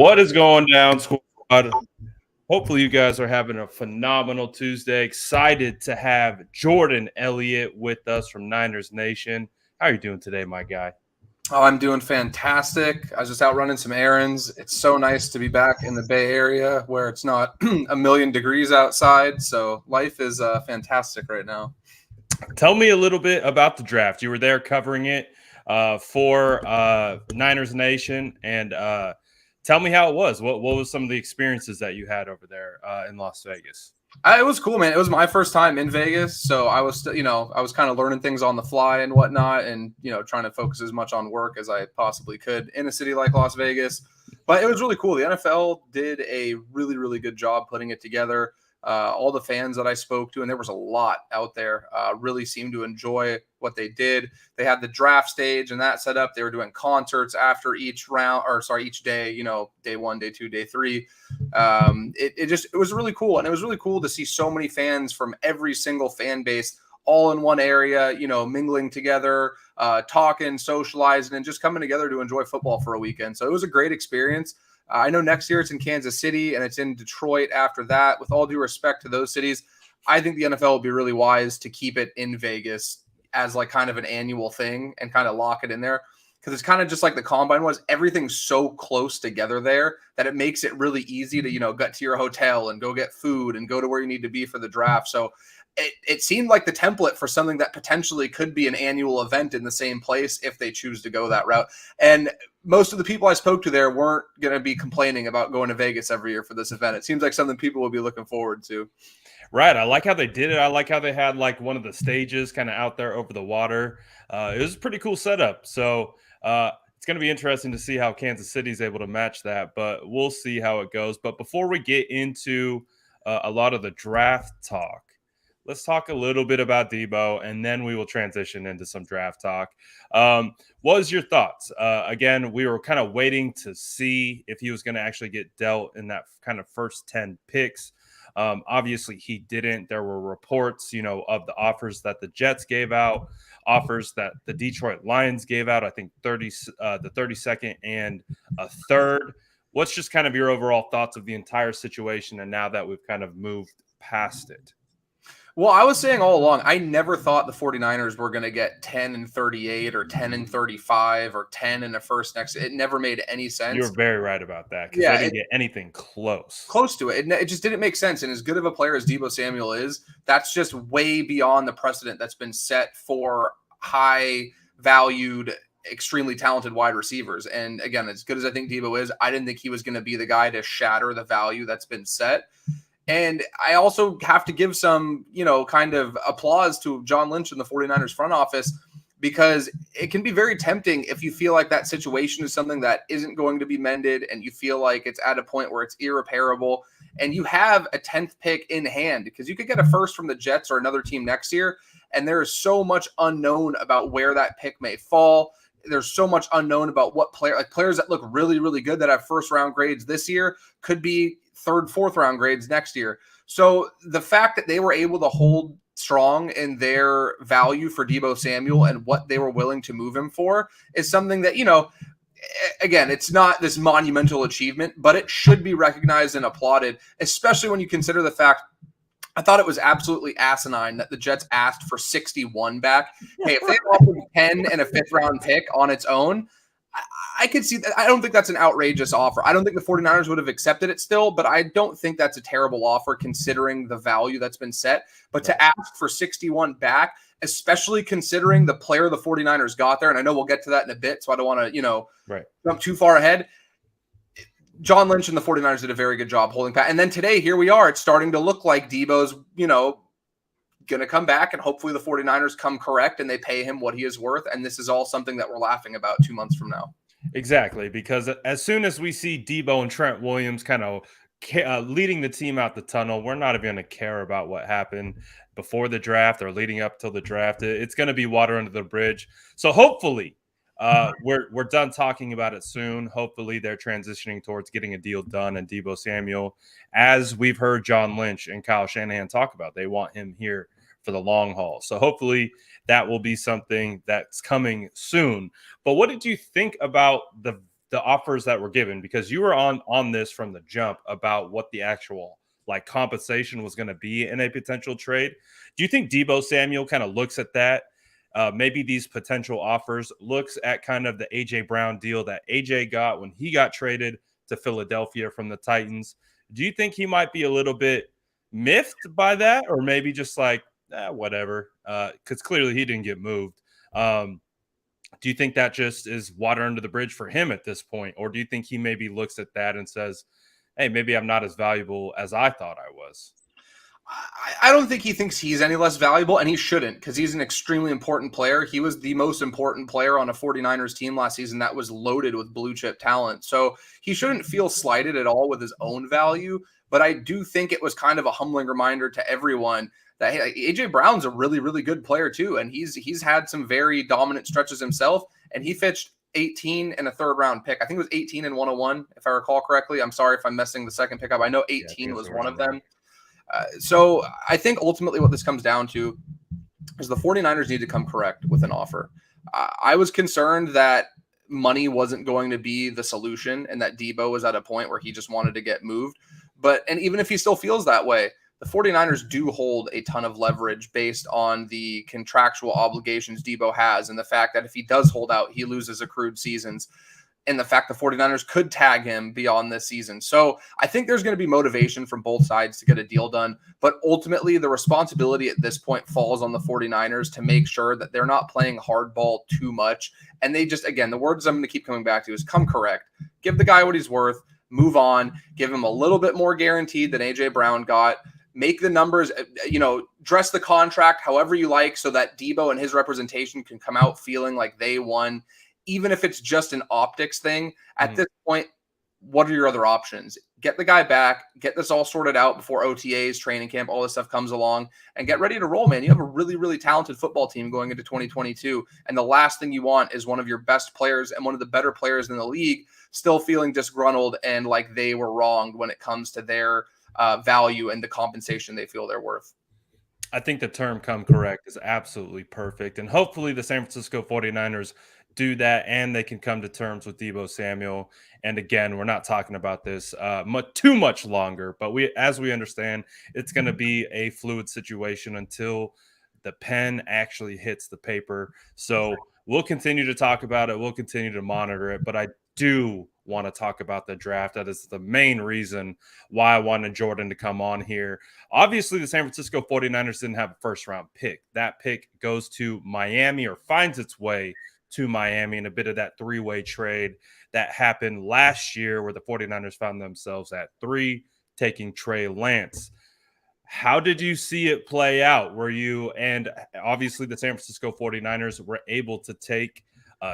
What is going down, squad? Hopefully, you guys are having a phenomenal Tuesday. Excited to have Jordan Elliott with us from Niners Nation. How are you doing today, my guy? Oh, I'm doing fantastic. I was just out running some errands. It's so nice to be back in the Bay Area where it's not a million degrees outside. So life is fantastic right now. Tell me a little bit about the draft. You were there covering it for Niners Nation, and tell me how it was. What was some of the experiences that you had over there in Las Vegas? It was cool, man. It was my first time in Vegas, so I was, I was kind of learning things on the fly and whatnot, and trying to focus as much on work as I possibly could in a city like Las Vegas. But it was really cool. The NFL did a really, really good job putting it together. All the fans that I spoke to, and there was a lot out there, really seemed to enjoy what they did. They had the draft stage and that set up. They were doing concerts after each round, each day, day 1, day 2, day 3. It was really cool. And it was really cool to see so many fans from every single fan base all in one area, mingling together, talking, socializing, and just coming together to enjoy football for a weekend. So it was a great experience. I know next year it's in Kansas City and it's in Detroit after that. With all due respect to those cities, I think the NFL would be really wise to keep it in Vegas as like kind of an annual thing and kind of lock it in there. Because it's kind of just like the combine was. Everything's so close together there that it makes it really easy to, get to your hotel and go get food and go to where you need to be for the draft. So it seemed like the template for something that potentially could be an annual event in the same place if they choose to go that route. And most of the people I spoke to there weren't going to be complaining about going to Vegas every year for this event. It seems like something people will be looking forward to. Right. I like how they did it. I like how they had like one of the stages kind of out there over the water. It was a pretty cool setup. So it's going to be interesting to see how Kansas City is able to match that, but we'll see how it goes. But before we get into a lot of the draft talk, let's talk a little bit about Deebo, and then we will transition into some draft talk. What was your thoughts? Again, we were kind of waiting to see if he was going to actually get dealt in that kind of first 10 picks. Obviously, he didn't. There were reports, of the offers that the Jets gave out, offers that the Detroit Lions gave out, I think the 32nd and a third. What's just kind of your overall thoughts of the entire situation, and now that we've kind of moved past it? Well, I was saying all along, I never thought the 49ers were going to get 10 and 38 or 10 and 35 or 10 in the first next. It never made any sense. You're very right about that, because they didn't get anything close to it. It just didn't make sense. And as good of a player as Deebo Samuel is, that's just way beyond the precedent that's been set for high-valued, extremely talented wide receivers. And again, as good as I think Deebo is, I didn't think he was going to be the guy to shatter the value that's been set. And I also have to give some, kind of applause to John Lynch and the 49ers front office, because it can be very tempting if you feel like that situation is something that isn't going to be mended and you feel like it's at a point where it's irreparable and you have a 10th pick in hand, because you could get a first from the Jets or another team next year. And there is so much unknown about where that pick may fall. There's so much unknown about what players that look really, really good that have first round grades this year could be third, fourth round grades next year. So the fact that they were able to hold strong in their value for Deebo Samuel and what they were willing to move him for is something that, again, it's not this monumental achievement, but it should be recognized and applauded, especially when you consider the fact I thought it was absolutely asinine that the Jets asked for 61 back. Hey, if they offered 10 and a fifth round pick on its own, I could see that. I don't think that's an outrageous offer. I don't think the 49ers would have accepted it still, but I don't think that's a terrible offer considering the value that's been set. But to ask for 61 back, especially considering the player the 49ers got there, and I know we'll get to that in a bit, so I don't want to, jump too far ahead. John Lynch and the 49ers did a very good job holding back. And then today, here we are. It's starting to look like Deebo's, going to come back, and hopefully the 49ers come correct and they pay him what he is worth. And this is all something that we're laughing about 2 months from now. Exactly, because as soon as we see Deebo and Trent Williams kind of leading the team out the tunnel, we're not even going to care about what happened before the draft or leading up till the draft. It's going to be water under the bridge. So hopefully we're done talking about it soon. Hopefully they're transitioning towards getting a deal done. And Deebo Samuel, as we've heard John Lynch and Kyle Shanahan talk about, they want him here for the long haul. So hopefully that will be something that's coming soon. But what did you think about the the offers that were given, because you were on this from the jump about what the actual like compensation was going to be in a potential trade. Do you think Deebo Samuel kind of looks at that? Maybe these potential offers, looks at kind of the AJ Brown deal that AJ got when he got traded to Philadelphia from the Titans. Do you think he might be a little bit miffed by that, or maybe just like whatever? Because clearly he didn't get moved. Do you think that just is water under the bridge for him at this point, or do you think he maybe looks at that and says, "Hey, maybe I'm not as valuable as I thought I was"? I don't think he thinks he's any less valuable, and he shouldn't, because he's an extremely important player. He was the most important player on a 49ers team last season that was loaded with blue chip talent. So he shouldn't feel slighted at all with his own value. But I do think it was kind of a humbling reminder to everyone that, hey, AJ Brown's a really, really good player too. And he's had some very dominant stretches himself, and he fetched 18 and a third round pick. I think it was 18 and 101, if I recall correctly. I'm sorry if I'm messing the second pickup. I know 18 was one of them. So I think ultimately what this comes down to is the 49ers need to come correct with an offer. I was concerned that money wasn't going to be the solution and that Deebo was at a point where he just wanted to get moved. And even if he still feels that way, the 49ers do hold a ton of leverage based on the contractual obligations Deebo has, and the fact that if he does hold out, he loses accrued seasons, and the fact the 49ers could tag him beyond this season. So I think there's going to be motivation from both sides to get a deal done. But ultimately, the responsibility at this point falls on the 49ers to make sure that they're not playing hardball too much. And they just, again, the words I'm going to keep coming back to is come correct. Give the guy what he's worth. Move on. Give him a little bit more guaranteed than A.J. Brown got. Make the numbers, dress the contract however you like so that Deebo and his representation can come out feeling like they won. Even if it's just an optics thing, at this point, what are your other options? Get the guy back, get this all sorted out before OTAs, training camp, all this stuff comes along, and get ready to roll, man. You have a really, really talented football team going into 2022, and the last thing you want is one of your best players and one of the better players in the league still feeling disgruntled and like they were wronged when it comes to their value and the compensation they feel they're worth. I think the term come correct is absolutely perfect, and hopefully the San Francisco 49ers do that, and they can come to terms with Deebo Samuel. And again, we're not talking about this too much longer, but as we understand, it's going to be a fluid situation until the pen actually hits the paper. So we'll continue to talk about it. We'll continue to monitor it, but I do want to talk about the draft. That is the main reason why I wanted Jordan to come on here. Obviously, the San Francisco 49ers didn't have a first-round pick. That pick goes to Miami, or finds its way to Miami, in a bit of that three-way trade that happened last year where the 49ers found themselves at 3, taking Trey Lance. How did you see it play out? And obviously the San Francisco 49ers were able to take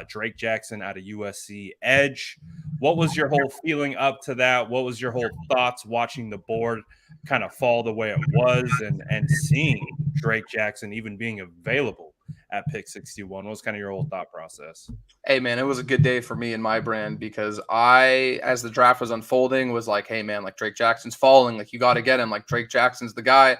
Drake Jackson out of USC edge. What was your whole feeling up to that? What was your whole thoughts watching the board kind of fall the way it was, and seeing Drake Jackson even being available at pick 61? What was kind of your whole thought process? Hey, man, it was a good day for me and my brand, because as the draft was unfolding, was like, hey, man, like Drake Jackson's falling. Like, you got to get him. Like, Drake Jackson's the guy.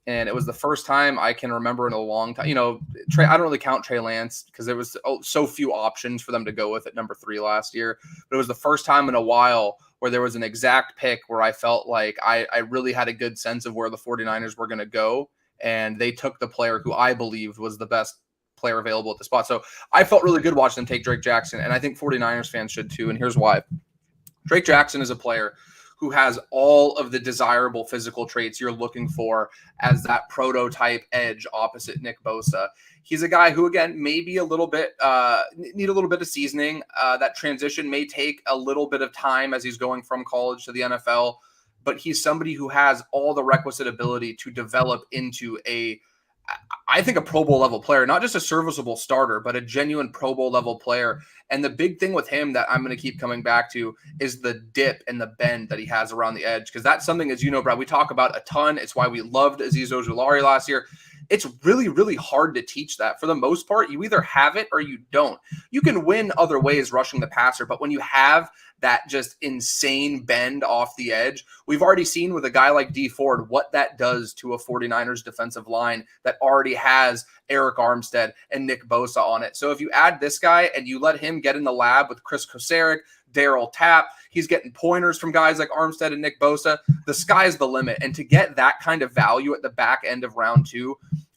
And it was the first time I can remember in a long time. I don't really count Trey Lance because there was so few options for them to go with at number 3 last year. But it was the first time in a while where there was an exact pick where I felt like I really had a good sense of where the 49ers were going to go. And they took the player who I believed was the best player available at the spot. So I felt really good watching them take Drake Jackson. And I think 49ers fans should too. And here's why. Drake Jackson is a player who has all of the desirable physical traits you're looking for as that prototype edge opposite Nick Bosa. He's a guy who, again, maybe a little bit need a little bit of seasoning. That transition may take a little bit of time as he's going from college to the NFL, but he's somebody who has all the requisite ability to develop into I think a Pro Bowl level player, not just a serviceable starter, but a genuine Pro Bowl level player. And the big thing with him that I'm going to keep coming back to is the dip and the bend that he has around the edge. Because that's something, as you know, Brad, we talk about a ton. It's why we loved Azeez Ojulari last year. It's really, really hard to teach that. For the most part, you either have it or you don't. You can win other ways rushing the passer, but when you have that just insane bend off the edge, we've already seen with a guy like D Ford what that does to a 49ers defensive line that already has Eric Armstead and Nick Bosa on it. So if you add this guy and you let him get in the lab with Chris Kosaric, Darryl Tapp. He's getting pointers from guys like Armstead and Nick Bosa. The sky's the limit. And to get that kind of value at the back end of round 2,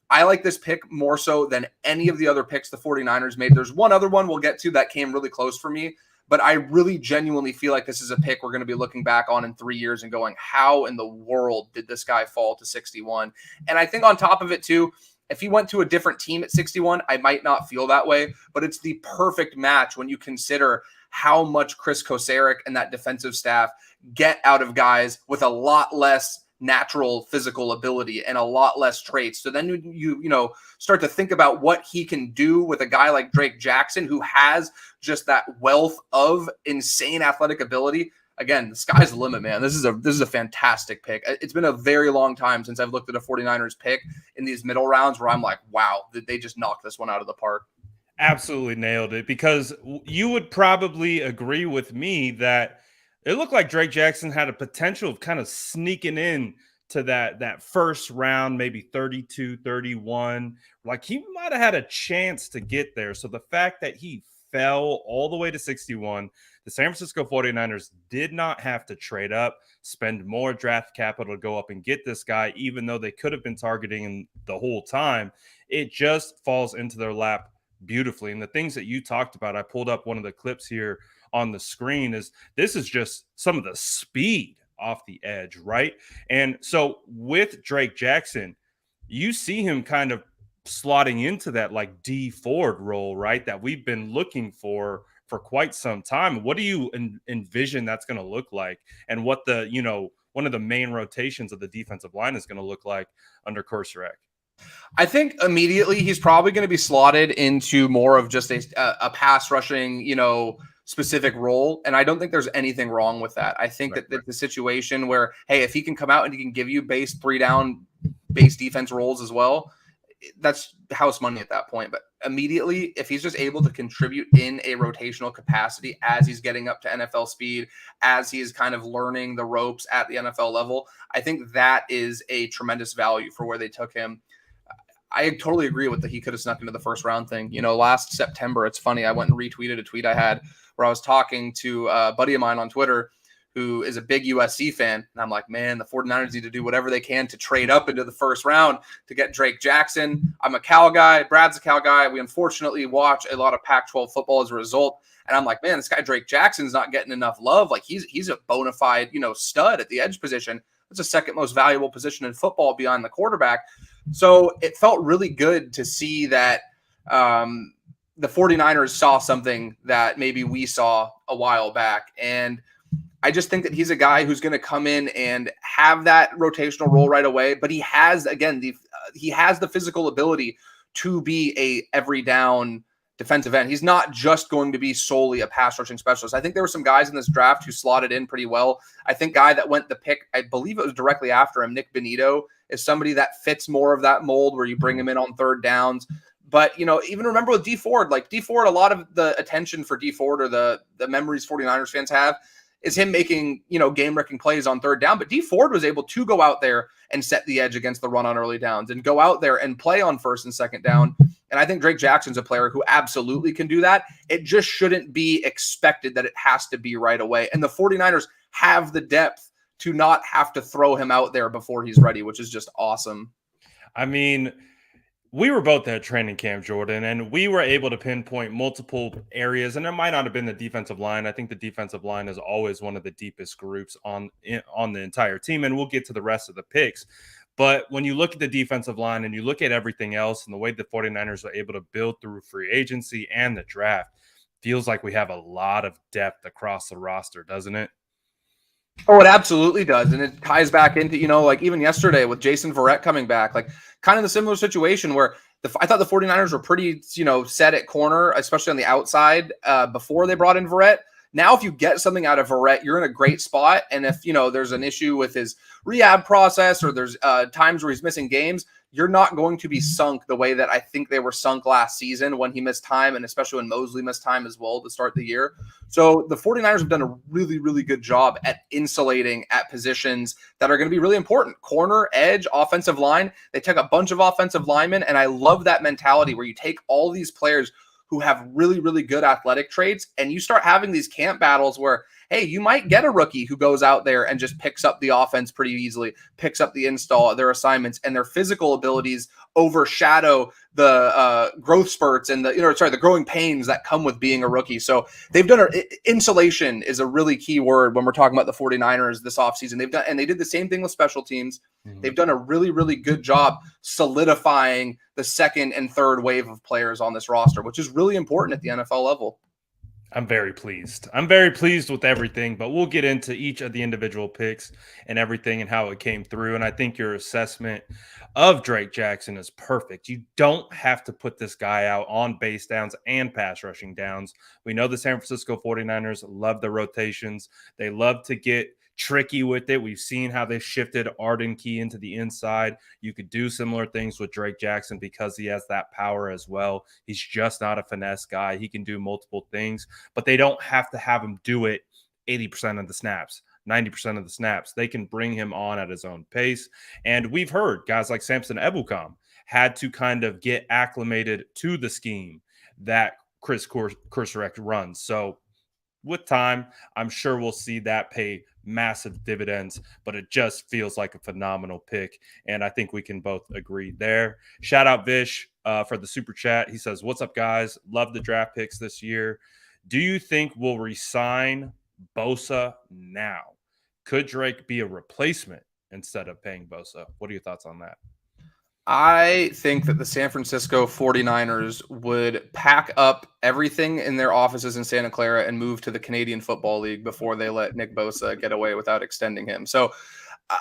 I like this pick more so than any of the other picks the 49ers made. There's one other one we'll get to that came really close for me, but I really genuinely feel like this is a pick we're going to be looking back on in 3 years and going, how in the world did this guy fall to 61? And I think on top of it too, if he went to a different team at 61, I might not feel that way, but it's the perfect match when you consider how much Chris Kocurek and that defensive staff get out of guys with a lot less natural physical ability and a lot less traits. So then you start to think about what he can do with a guy like Drake Jackson, who has just that wealth of insane athletic ability. Again, the sky's the limit, man. This is a fantastic pick. It's been a very long time since I've looked at a 49ers pick in these middle rounds where I'm like, wow, did they just knock this one out of the park? Absolutely nailed it, because you would probably agree with me that it looked like Drake Jackson had a potential of kind of sneaking in to that first round, maybe 32, 31. Like he might have had a chance to get there. So the fact that he fell all the way to 61, the San Francisco 49ers did not have to trade up, spend more draft capital to go up and get this guy, even though they could have been targeting him the whole time. It just falls into their lap beautifully. And the things that you talked about, I pulled up one of the clips here on the screen, this is just some of the speed off the edge, right? And so with Drake Jackson, you see him kind of slotting into that like D Ford role, right? That we've been looking for quite some time. What do you envision that's going to look like, and what the, one of the main rotations of the defensive line is going to look like under Kocurek? I think immediately he's probably going to be slotted into more of just a pass rushing, specific role. And I don't think there's anything wrong with that. I think that the situation where, hey, if he can come out and he can give you base 3-down base defense roles as well, that's house money at that point. But immediately, if he's just able to contribute in a rotational capacity as he's getting up to NFL speed, as he's kind of learning the ropes at the NFL level, I think that is a tremendous value for where they took him. I totally agree with that he could have snuck into the first round thing. Last September, it's funny, I went and retweeted a tweet I had where I was talking to a buddy of mine on Twitter who is a big USC fan. And I'm like, man, the 49ers need to do whatever they can to trade up into the first round to get Drake Jackson. I'm a Cal guy. Brad's a Cal guy. We unfortunately watch a lot of Pac-12 football as a result. And I'm like, man, this guy Drake Jackson's not getting enough love. Like he's a bona fide, stud at the edge position. It's the second most valuable position in football behind the quarterback. So it felt really good to see that the 49ers saw something that maybe we saw a while back. And I just think that he's a guy who's going to come in and have that rotational role right away. But he has, again, he has the physical ability to be a every down defensive end. He's not just going to be solely a pass rushing specialist. I think there were some guys in this draft who slotted in pretty well. I think guy that went the pick, I believe it was directly after him, Nick Benito, is somebody that fits more of that mold where you bring him in on third downs. But, even remember with D Ford, a lot of the attention for D Ford or the memories 49ers fans have is him making, game-wrecking plays on third down. But D Ford was able to go out there and set the edge against the run on early downs and go out there and play on first and second down. And I think Drake Jackson's a player who absolutely can do that. It just shouldn't be expected that it has to be right away. And the 49ers have the depth to not have to throw him out there before he's ready, which is just awesome. I mean, we were both at training camp, Jordan, and we were able to pinpoint multiple areas, and it might not have been the defensive line. I think the defensive line is always one of the deepest groups on the entire team, and we'll get to the rest of the picks. But when you look at the defensive line and you look at everything else and the way the 49ers are able to build through free agency and the draft, feels like we have a lot of depth across the roster, doesn't it? Oh, it absolutely does. And it ties back into, even yesterday with Jason Verrett coming back, kind of the similar situation where I thought the 49ers were pretty, set at corner, especially on the outside before they brought in Verrett. Now, if you get something out of Verrett, you're in a great spot. And if, there's an issue with his rehab process or there's times where he's missing games, you're not going to be sunk the way that I think they were sunk last season when he missed time, and especially when Mosley missed time as well to start the year. So the 49ers have done a really, really good job at insulating at positions that are going to be really important. Corner, edge, offensive line. They took a bunch of offensive linemen, and I love that mentality where you take all these players who have really, really good athletic traits. And you start having these camp battles where, hey, you might get a rookie who goes out there and just picks up the offense pretty easily, picks up the install, their assignments, and their physical abilities overshadow the growth spurts and the growing pains that come with being a rookie. So they've done insulation is a really key word when we're talking about the 49ers this offseason. They did the same thing with special teams. They've done a really, really good job solidifying the second and third wave of players on this roster, which is really important at the NFL level. I'm very pleased. I'm very pleased with everything, but we'll get into each of the individual picks and everything and how it came through. And I think your assessment of Drake Jackson is perfect. You don't have to put this guy out on base downs and pass rushing downs. We know the San Francisco 49ers love the rotations. They love to get tricky with it. We've seen how they shifted Arden Key into the inside. You could do similar things with Drake Jackson because he has that power as well. He's just not a finesse guy. He can do multiple things, but they don't have to have him do it 80% of the snaps, 90% of the snaps. They can bring him on at his own pace. And we've heard guys like Samson Ebukam had to kind of get acclimated to the scheme that Chris Kursarek runs. So with time, I'm sure we'll see that pay massive dividends, but it just feels like a phenomenal pick. And I think we can both agree there. Shout out Vish for the super chat. He says, "What's up, guys? Love the draft picks this year. Do you think we'll resign Bosa now? Could Drake be a replacement instead of paying Bosa?" What are your thoughts on that? I think that the San Francisco 49ers would pack up everything in their offices in Santa Clara and move to the Canadian Football League before they let Nick Bosa get away without extending him. So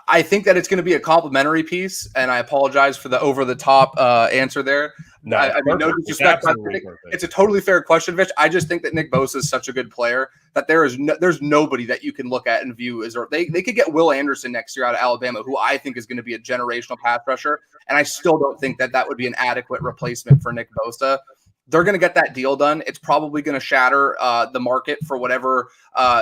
I think that it's going to be a complimentary piece, and I apologize for the over-the-top answer there. No, I mean, no disrespect. It's a totally fair question, Vish. I just think that Nick Bosa is such a good player that there's nobody that you can look at and view as they could get Will Anderson next year out of Alabama, who I think is going to be a generational pass rusher, and I still don't think that would be an adequate replacement for Nick Bosa. They're going to get that deal done. It's probably going to shatter the market for whatever.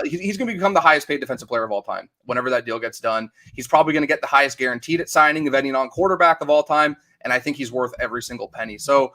He's going to become the highest paid defensive player of all time whenever that deal gets done. He's probably going to get the highest guaranteed at signing of any non-quarterback of all time, and I think he's worth every single penny. So,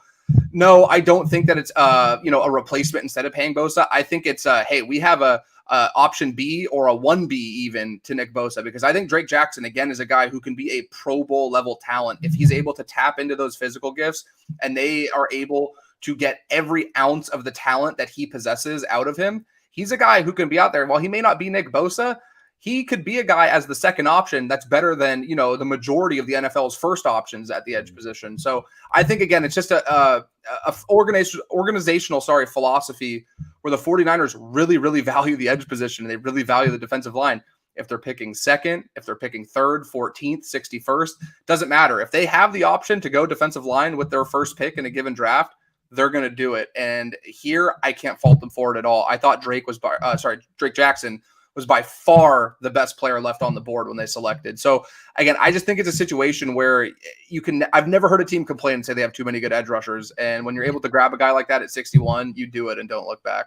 no, I don't think that it's a replacement instead of paying Bosa. I think it's hey, we have a option B or a 1B even to Nick Bosa, because I think Drake Jackson, again, is a guy who can be a Pro Bowl level talent if he's able to tap into those physical gifts and they are able to get every ounce of the talent that he possesses out of him. He's a guy who can be out there. While he may not be Nick Bosa, he could be a guy as the second option that's better than, the majority of the NFL's first options at the edge position. So I think, again, it's just a organizational philosophy where the 49ers really, really value the edge position. And they really value the defensive line. If they're picking second, if they're picking third, 14th, 61st, doesn't matter. If they have the option to go defensive line with their first pick in a given draft, they're going to do it. And here, I can't fault them for it at all. I thought Drake Jackson was by far the best player left on the board when they selected. So again, I just think it's a situation where I've never heard a team complain and say they have too many good edge rushers. And when you're able to grab a guy like that at 61, you do it and don't look back.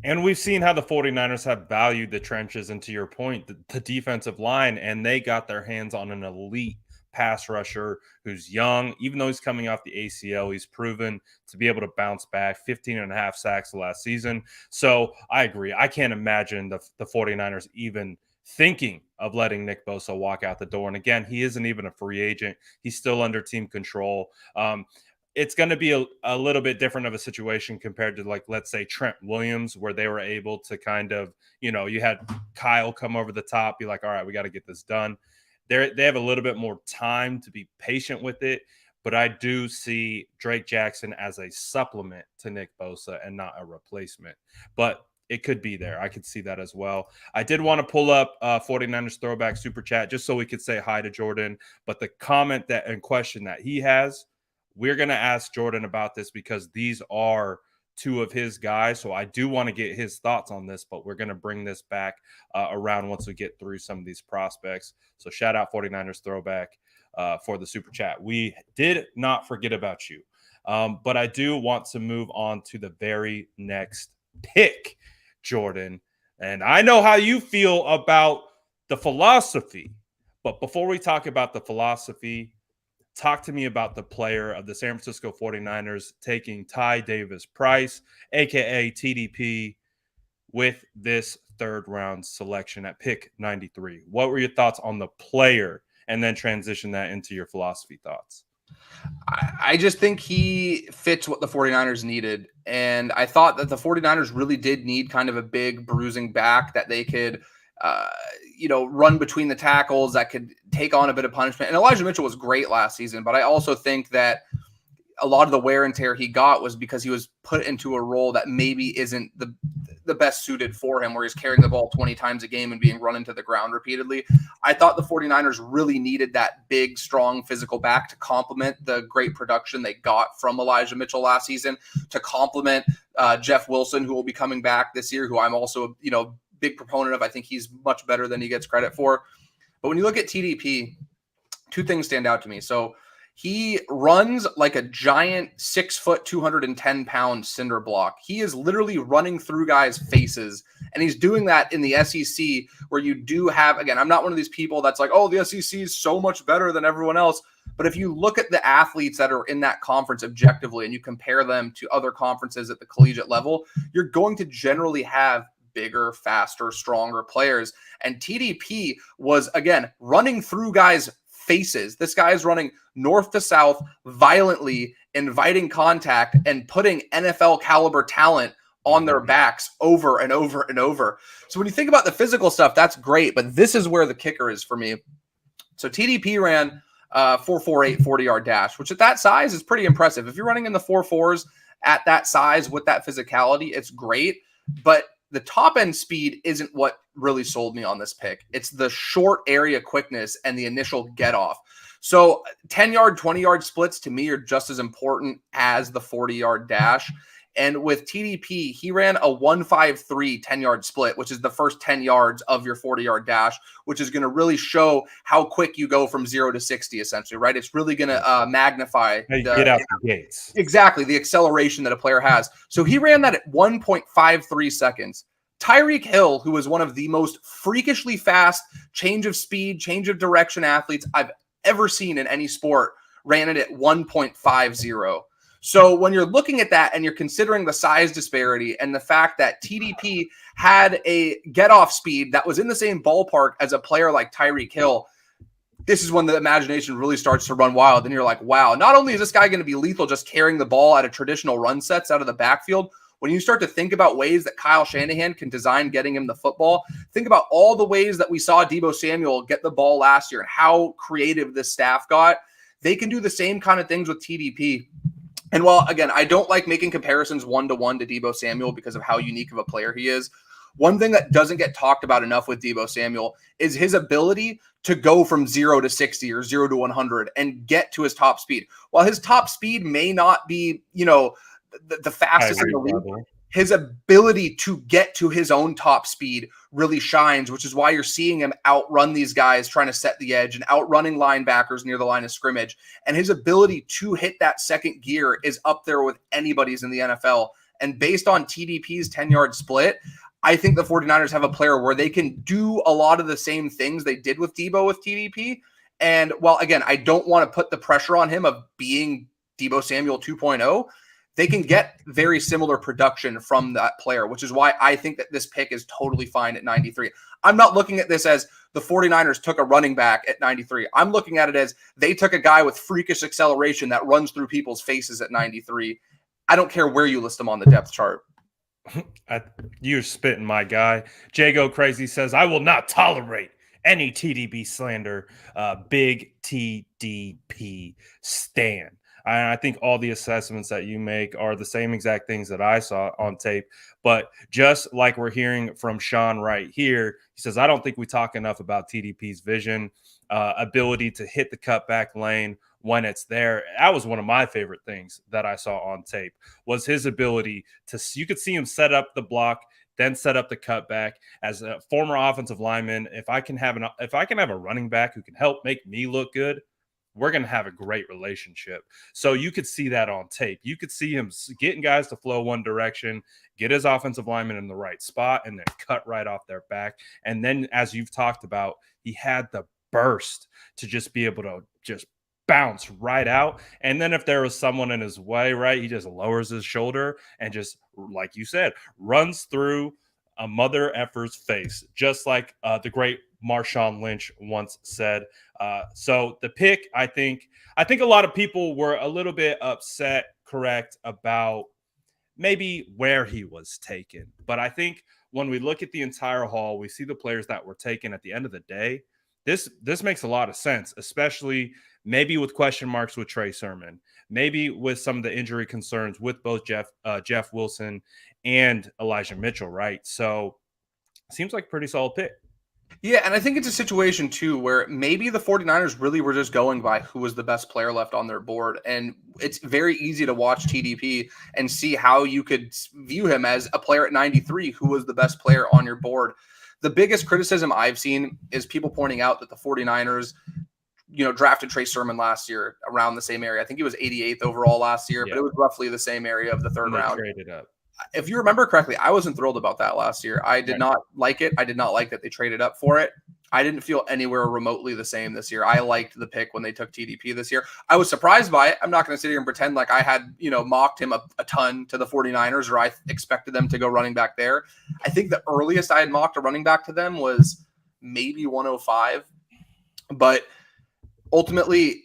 And we've seen how the 49ers have valued the trenches, and to your point, the defensive line, and they got their hands on an elite pass rusher who's young. Even though he's coming off the ACL, he's proven to be able to bounce back. 15 and a half sacks last season. So I agree. I can't imagine the 49ers even thinking of letting Nick Bosa walk out the door. And again, he isn't even a free agent. He's still under team control. It's going to be a little bit different of a situation compared to, like, let's say Trent Williams, where they were able to kind of, you had Kyle come over the top, be like, all right, we got to get this done. They have a little bit more time to be patient with it, but I do see Drake Jackson as a supplement to Nick Bosa and not a replacement. But it could be there. I could see that as well. I did want to pull up 49ers Throwback Super Chat just so we could say hi to Jordan. But the comment and question that he has, we're going to ask Jordan about this because these are two of his guys. So I do want to get his thoughts on this, but we're going to bring this back around once we get through some of these prospects. So shout out 49ers Throwback for the super chat. We did not forget about you, but I do want to move on to the very next pick, Jordan. And I know how you feel about the philosophy, but before we talk about the philosophy, talk to me about the player of the San Francisco 49ers taking Ty Davis-Price, aka TDP, with this third-round selection at pick 93. What were your thoughts on the player, and then transition that into your philosophy thoughts? I just think he fits what the 49ers needed. And I thought that the 49ers really did need kind of a big bruising back that they could, run between the tackles, that could take on a bit of punishment. And Elijah Mitchell was great last season, but I also think that a lot of the wear and tear he got was because he was put into a role that maybe isn't the best suited for him, where he's carrying the ball 20 times a game and being run into the ground repeatedly. I thought the 49ers really needed that big, strong physical back to complement the great production they got from Elijah Mitchell last season, to complement Jeff Wilson, who will be coming back this year, who I'm also, big proponent of. I think he's much better than he gets credit for. But when you look at TDP, two things stand out to me. So he runs like a giant 6 foot, 210-pound cinder block. He is literally running through guys' faces. And he's doing that in the SEC, where you do have, again, I'm not one of these people that's like, oh, the SEC is so much better than everyone else. But if you look at the athletes that are in that conference objectively and you compare them to other conferences at the collegiate level, you're going to generally have bigger, faster, stronger players. And TDP was, again, running through guys' faces. This guy is running north to south violently, inviting contact, and putting NFL caliber talent on their backs over and over and over. So when you think about the physical stuff, that's great, but this is where the kicker is for me. So TDP ran 4.48 40-yard dash, which at that size is pretty impressive. If you're running in the 4.4s at that size with that physicality, it's great. But the top end speed isn't what really sold me on this pick. It's the short area quickness and the initial get off. So 10-yard, 20-yard splits to me are just as important as the 40-yard dash. And with TDP, he ran a 1.53 10-yard split, which is the first 10 yards of your 40-yard dash, which is going to really show how quick you go from 0 to 60, essentially, right? It's really going to magnify get out the gates. Exactly, the acceleration that a player has. So he ran that at 1.53 seconds. Tariq Hill, who is one of the most freakishly fast change of speed, change of direction athletes I've ever seen in any sport, ran it at 1.50. So when you're looking at that and you're considering the size disparity and the fact that TDP had a get-off speed that was in the same ballpark as a player like Tariq Hill, this is when the imagination really starts to run wild. And you're like, wow, not only is this guy going to be lethal just carrying the ball out of traditional run sets out of the backfield, when you start to think about ways that Kyle Shanahan can design getting him the football, think about all the ways that we saw Deebo Samuel get the ball last year and how creative this staff got. They can do the same kind of things with TDP. And while, again, I don't like making comparisons one-to-one to Deebo Samuel because of how unique of a player he is, one thing that doesn't get talked about enough with Deebo Samuel is his ability to go from 0 to 60 or 0 to 100 and get to his top speed. While his top speed may not be, the fastest in the league, his ability to get to his own top speed really shines, which is why you're seeing him outrun these guys trying to set the edge and outrunning linebackers near the line of scrimmage. And his ability to hit that second gear is up there with anybody's in the NFL. And based on TDP's 10-yard split, I think the 49ers have a player where they can do a lot of the same things they did with Deebo with TDP. And while, again, I don't want to put the pressure on him of being Deebo Samuel 2.0, they can get very similar production from that player, which is why I think that this pick is totally fine at 93. I'm not looking at this as the 49ers took a running back at 93. I'm looking at it as they took a guy with freakish acceleration that runs through people's faces at 93. I don't care where you list him on the depth chart. You're spitting, my guy. Jago Crazy says, I will not tolerate any TDP slander. Big TDP stan. I think all the assessments that you make are the same exact things that I saw on tape. But just like we're hearing from Sean right here, he says, I don't think we talk enough about TDP's vision, ability to hit the cutback lane when it's there. That was one of my favorite things that I saw on tape, was his ability to, you could see him set up the block, then set up the cutback. As a former offensive lineman, if I can have a running back who can help make me look good, we're going to have a great relationship. So you could see that on tape. You could see him getting guys to flow one direction, get his offensive lineman in the right spot, and then cut right off their back. And then, as you've talked about, he had the burst to just be able to just bounce right out. And then if there was someone in his way, right, he just lowers his shoulder and just, like you said, runs through a mother effer's face, just like the great Marshawn Lynch once said. So the pick, I think a lot of people were a little bit upset, correct, about maybe where he was taken. But I think when we look at the entire haul, we see the players that were taken at the end of the day. This makes a lot of sense, especially maybe with question marks with Trey Sermon, maybe with some of the injury concerns with both Jeff Wilson and Elijah Mitchell, right? So seems like a pretty solid pick. Yeah, and I think it's a situation, too, where maybe the 49ers really were just going by who was the best player left on their board. And it's very easy to watch TDP and see how you could view him as a player at 93 who was the best player on your board. The biggest criticism I've seen is people pointing out that the 49ers, drafted Trey Sermon last year around the same area. I think he was 88th overall last year, but it was roughly the same area of the third round. Traded up. If you remember correctly, I wasn't thrilled about that last year. I did not like it. I did not like that they traded up for it. I didn't feel anywhere remotely the same this year. I liked the pick when they took TDP this year. I was surprised by it. I'm not going to sit here and pretend like I had, mocked him a ton to the 49ers, or I expected them to go running back there. I think the earliest I had mocked a running back to them was maybe 105. But ultimately,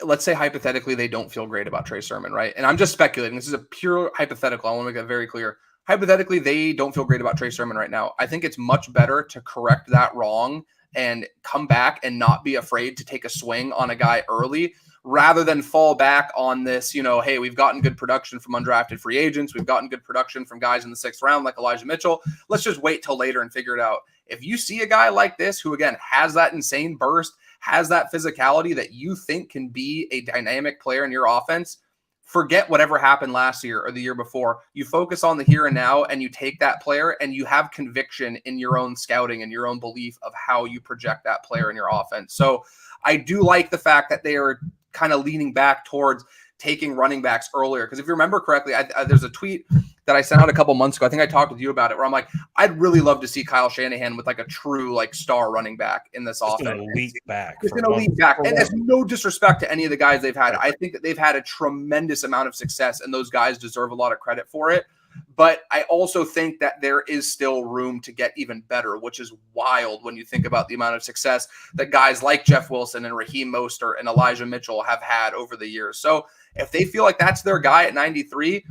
let's say hypothetically they don't feel great about Trey Sermon, right? And I'm just speculating. This is a pure hypothetical. I want to make that very clear. Hypothetically, they don't feel great about Trey Sermon right now. I think it's much better to correct that wrong and come back and not be afraid to take a swing on a guy early, rather than fall back on this, hey, we've gotten good production from undrafted free agents. We've gotten good production from guys in the 6th round like Elijah Mitchell. Let's just wait till later and figure it out. If you see a guy like this who, again, has that insane burst, has that physicality that you think can be a dynamic player in your offense, forget whatever happened last year or the year before. You focus on the here and now, and you take that player, and you have conviction in your own scouting and your own belief of how you project that player in your offense. So I do like the fact that they are kind of leaning back towards taking running backs earlier. Because if you remember correctly, there's a tweet that I sent out a couple months ago. I think I talked with you about it, where I'm like, I'd really love to see Kyle Shanahan with like a true star running back in this offense. An elite back. Just an elite back. And there's no disrespect to any of the guys they've had. I think that they've had a tremendous amount of success, and those guys deserve a lot of credit for it. But I also think that there is still room to get even better, which is wild when you think about the amount of success that guys like Jeff Wilson and Raheem Mostert and Elijah Mitchell have had over the years. So if they feel like that's their guy at 93,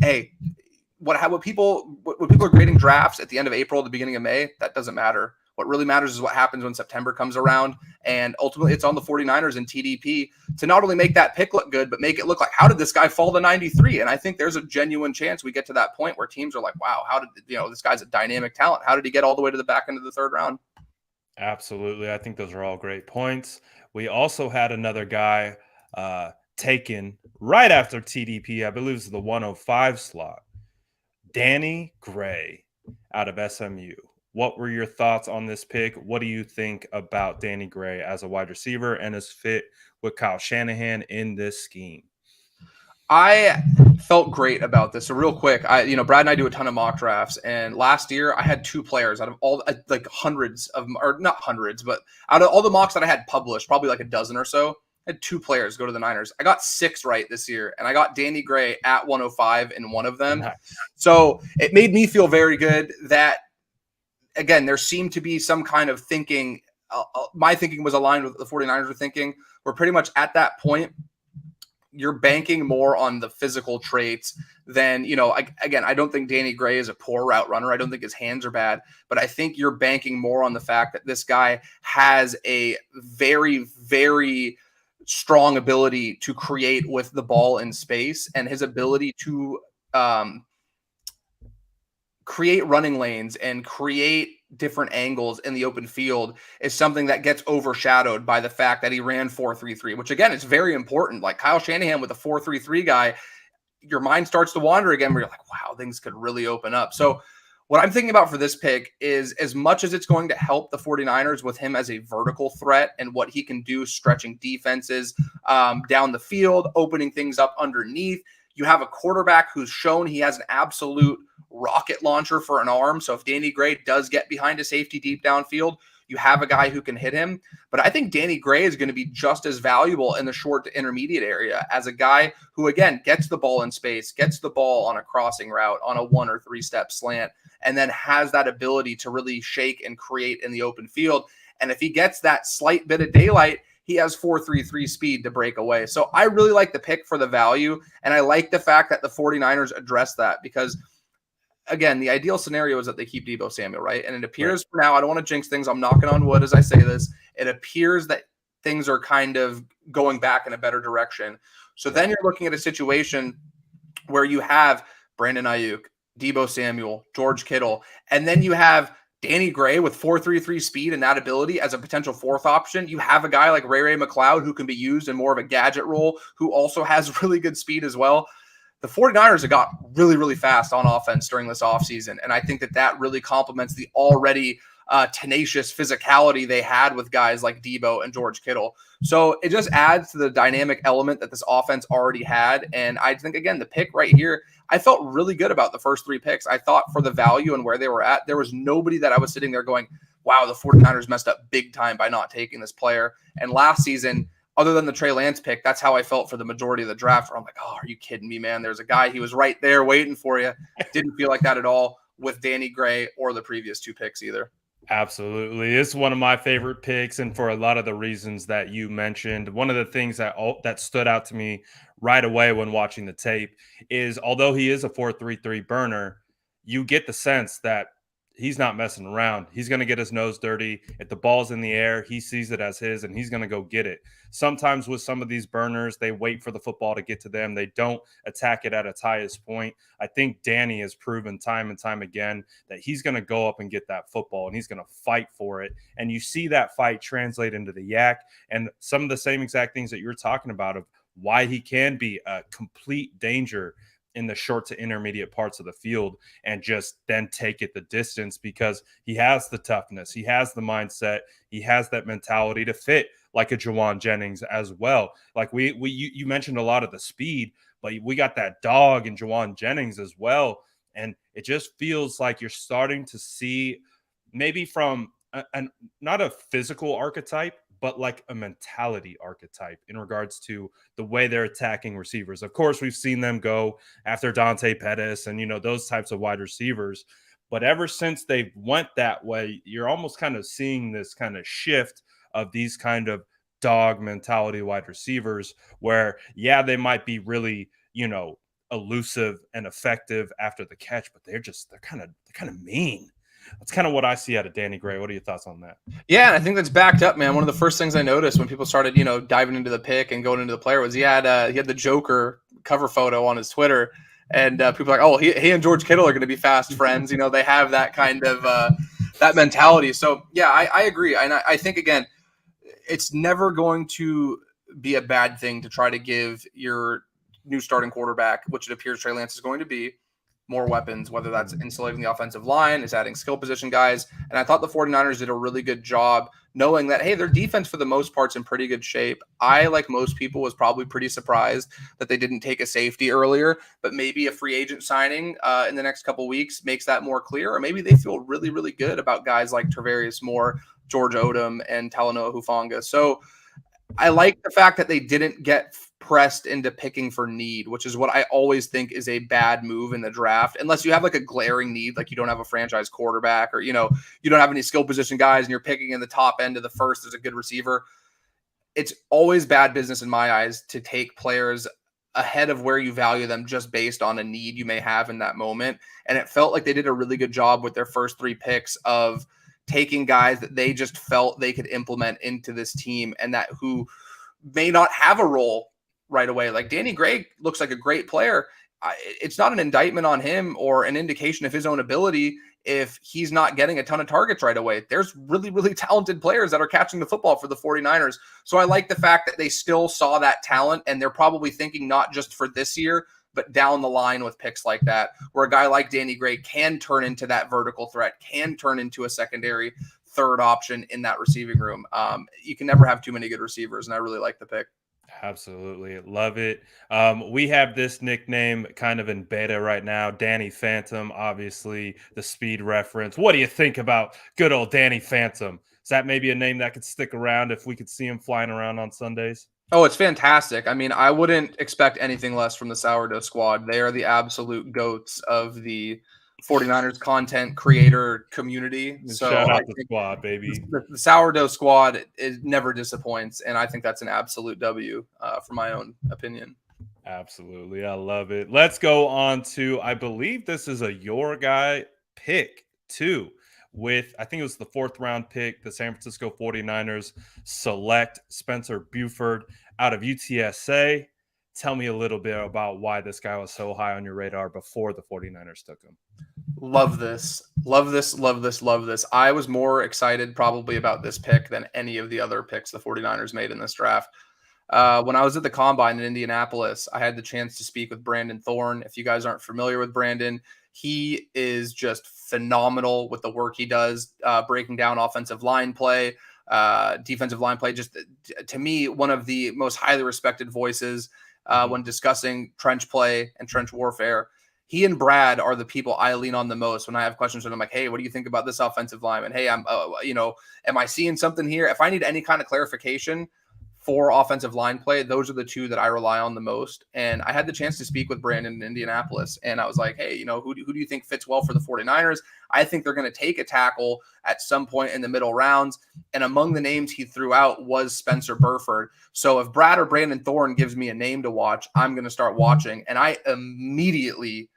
hey, what people are grading drafts at the end of April, the beginning of May, that doesn't matter. What really matters is what happens when September comes around. And ultimately, it's on the 49ers and TDP to not only make that pick look good, but make it look like, how did this guy fall to 93? And I think there's a genuine chance we get to that point where teams are like, wow, how did, this guy's a dynamic talent. How did he get all the way to the back end of the 3rd round? Absolutely. I think those are all great points. We also had another guy taken right after TDP. I believe it's the 105 slot. Danny Gray out of SMU. What were your thoughts on this pick? What do you think about Danny Gray as a wide receiver and his fit with Kyle Shanahan in this scheme? I felt great about this. So real quick, Brad and I do a ton of mock drafts, and last year I had 2 players out of all like hundreds of, or not hundreds, but out of all the mocks that I had published, probably like a dozen or so, I had 2 players go to the Niners. I got 6 right this year, and I got Danny Gray at 105 in one of them. Nice. So it made me feel very good that, again, there seemed to be some kind of thinking. My thinking was aligned with what the 49ers were thinking. We're pretty much at that point. You're banking more on the physical traits than, again, I don't think Danny Gray is a poor route runner. I don't think his hands are bad, but I think you're banking more on the fact that this guy has a very, very strong ability to create with the ball in space, and his ability to create running lanes and create different angles in the open field is something that gets overshadowed by the fact that he ran 4.33, which again, is very important. Like Kyle Shanahan with a 4.33 guy, your mind starts to wander again where you're like, wow, things could really open up. So what I'm thinking about for this pick is, as much as it's going to help the 49ers with him as a vertical threat and what he can do stretching defenses down the field, opening things up underneath, you have a quarterback who's shown he has an absolute rocket launcher for an arm. So if Danny Gray does get behind a safety deep downfield, You have a guy who can hit him, but I think Danny Gray is going to be just as valuable in the short to intermediate area as a guy who, again, gets the ball in space, gets the ball on a crossing route, on a 1 or 3 step slant, and then has that ability to really shake and create in the open field. And if he gets that slight bit of daylight, he has 4.33 speed to break away. So I really like the pick for the value. And I like the fact that the 49ers address that because, again, the ideal scenario is that they keep Deebo Samuel, right? And it appears for now, I don't want to jinx things. I'm knocking on wood as I say this. It appears that things are kind of going back in a better direction. So then you're looking at a situation where you have Brandon Ayuk, Deebo Samuel, George Kittle, and then you have Danny Gray with 4.33 speed and that ability as a potential 4th option. You have a guy like Ray McLeod who can be used in more of a gadget role, who also has really good speed as well. The 49ers have got really, really fast on offense during this offseason, and I think that really complements the already tenacious physicality they had with guys like Deebo and George Kittle. So it just adds to the dynamic element that this offense already had, and I think, again, the pick right here, I felt really good about the first 3 picks. I thought for the value and where they were at, there was nobody that I was sitting there going, wow, the 49ers messed up big time by not taking this player. And last season, other than the Trey Lance pick, that's how I felt for the majority of the draft, where I'm like, oh, are you kidding me, man? There's a guy, he was right there waiting for you. Didn't feel like that at all with Danny Gray or the previous 2 picks either. Absolutely. It's one of my favorite picks, and for a lot of the reasons that you mentioned. One of the things that stood out to me right away when watching the tape is, although he is a 4.33 burner, you get the sense that he's not messing around. He's going to get his nose dirty. If the ball's in the air, he sees it as his, and he's going to go get it. Sometimes with some of these burners, they wait for the football to get to them. They don't attack it at its highest point. I think Danny has proven time and time again that he's going to go up and get that football, and he's going to fight for it. And you see that fight translate into the yak, and some of the same exact things that you're talking about of why he can be a complete danger in the short to intermediate parts of the field and just then take it the distance, because he has the toughness, he has the mindset, he has that mentality to fit like a Juwan Jennings as well. Like you mentioned a lot of the speed, but we got that dog in Juwan Jennings as well. And it just feels like you're starting to see maybe from not a physical archetype, but like a mentality archetype in regards to the way they're attacking receivers. Of course, we've seen them go after Dante Pettis and, those types of wide receivers. But ever since they went that way, you're almost kind of seeing this kind of shift of these kind of dog mentality wide receivers where, yeah, they might be really, elusive and effective after the catch, but they're kind of mean. That's kind of what I see out of Danny Gray. What are your thoughts on that? Yeah, and I think that's backed up, man. One of the first things I noticed when people started, diving into the pick and going into the player was he had the Joker cover photo on his Twitter, and people are like, oh, he and George Kittle are going to be fast friends. They have that kind of that mentality. So yeah, I agree, and I think, again, it's never going to be a bad thing to try to give your new starting quarterback, which it appears Trey Lance is going to be, more weapons, whether that's insulating the offensive line, is adding skill position guys. And I thought the 49ers did a really good job knowing that, hey, their defense for the most part's in pretty good shape. I, like most people, was probably pretty surprised that they didn't take a safety earlier, but maybe a free agent signing in the next couple weeks makes that more clear. Or maybe they feel really, really good about guys like Travarius Moore, George Odom, and Talanoa Hufanga. So I like the fact that they didn't get pressed into picking for need, which is what I always think is a bad move in the draft, unless you have like a glaring need, like you don't have a franchise quarterback, or you don't have any skill position guys and you're picking in the top end of the first as a good receiver. It's always bad business in my eyes to take players ahead of where you value them just based on a need you may have in that moment. And it felt like they did a really good job with their first 3 picks of taking guys that they just felt they could implement into this team and that who may not have a role right away. Like Danny Gray looks like a great player. It's not an indictment on him or an indication of his own ability if he's not getting a ton of targets right away. There's really, really talented players that are catching the football for the 49ers. So I like the fact that they still saw that talent, and they're probably thinking not just for this year, but down the line with picks like that, where a guy like Danny Gray can turn into that vertical threat, can turn into a secondary third option in that receiving room. You can never have too many good receivers, and I really like the pick. Absolutely. Love it. We have this nickname kind of in beta right now, Danny Phantom, obviously the speed reference. What do you think about good old Danny Phantom? Is that maybe a name that could stick around if we could see him flying around on Sundays? Oh, it's fantastic. I mean, I wouldn't expect anything less from the Sourdough Squad. They are the absolute goats of the 49ers content creator community. So Shout I out the think squad, baby. the Sourdough Squad never disappoints, and I think that's an absolute W for my own opinion. Absolutely. I love it. Let's go on to, I believe this is a your guy pick too, with I think it was the 4th-round pick. The San Francisco 49ers select Spencer Burford out of UTSA. Tell me a little bit about why this guy was so high on your radar before the 49ers took him. Love this. Love this. Love this. Love this. I was more excited probably about this pick than any of the other picks the 49ers made in this draft. When I was at the Combine in Indianapolis, I had the chance to speak with Brandon Thorne. If you guys aren't familiar with Brandon, he is just phenomenal with the work he does, breaking down offensive line play, defensive line play. Just to me, one of the most highly respected voices when discussing trench play and trench warfare. He and Brad are the people I lean on the most when I have questions with them. I'm like, hey, what do you think about this offensive lineman? Hey, am I seeing something here? If I need any kind of clarification for offensive line play, those are the two that I rely on the most. And I had the chance to speak with Brandon in Indianapolis, and I was like, hey, who do you think fits well for the 49ers? I think they're going to take a tackle at some point in the middle rounds. And among the names he threw out was Spencer Burford. So if Brad or Brandon Thorne gives me a name to watch, I'm going to start watching. And I immediately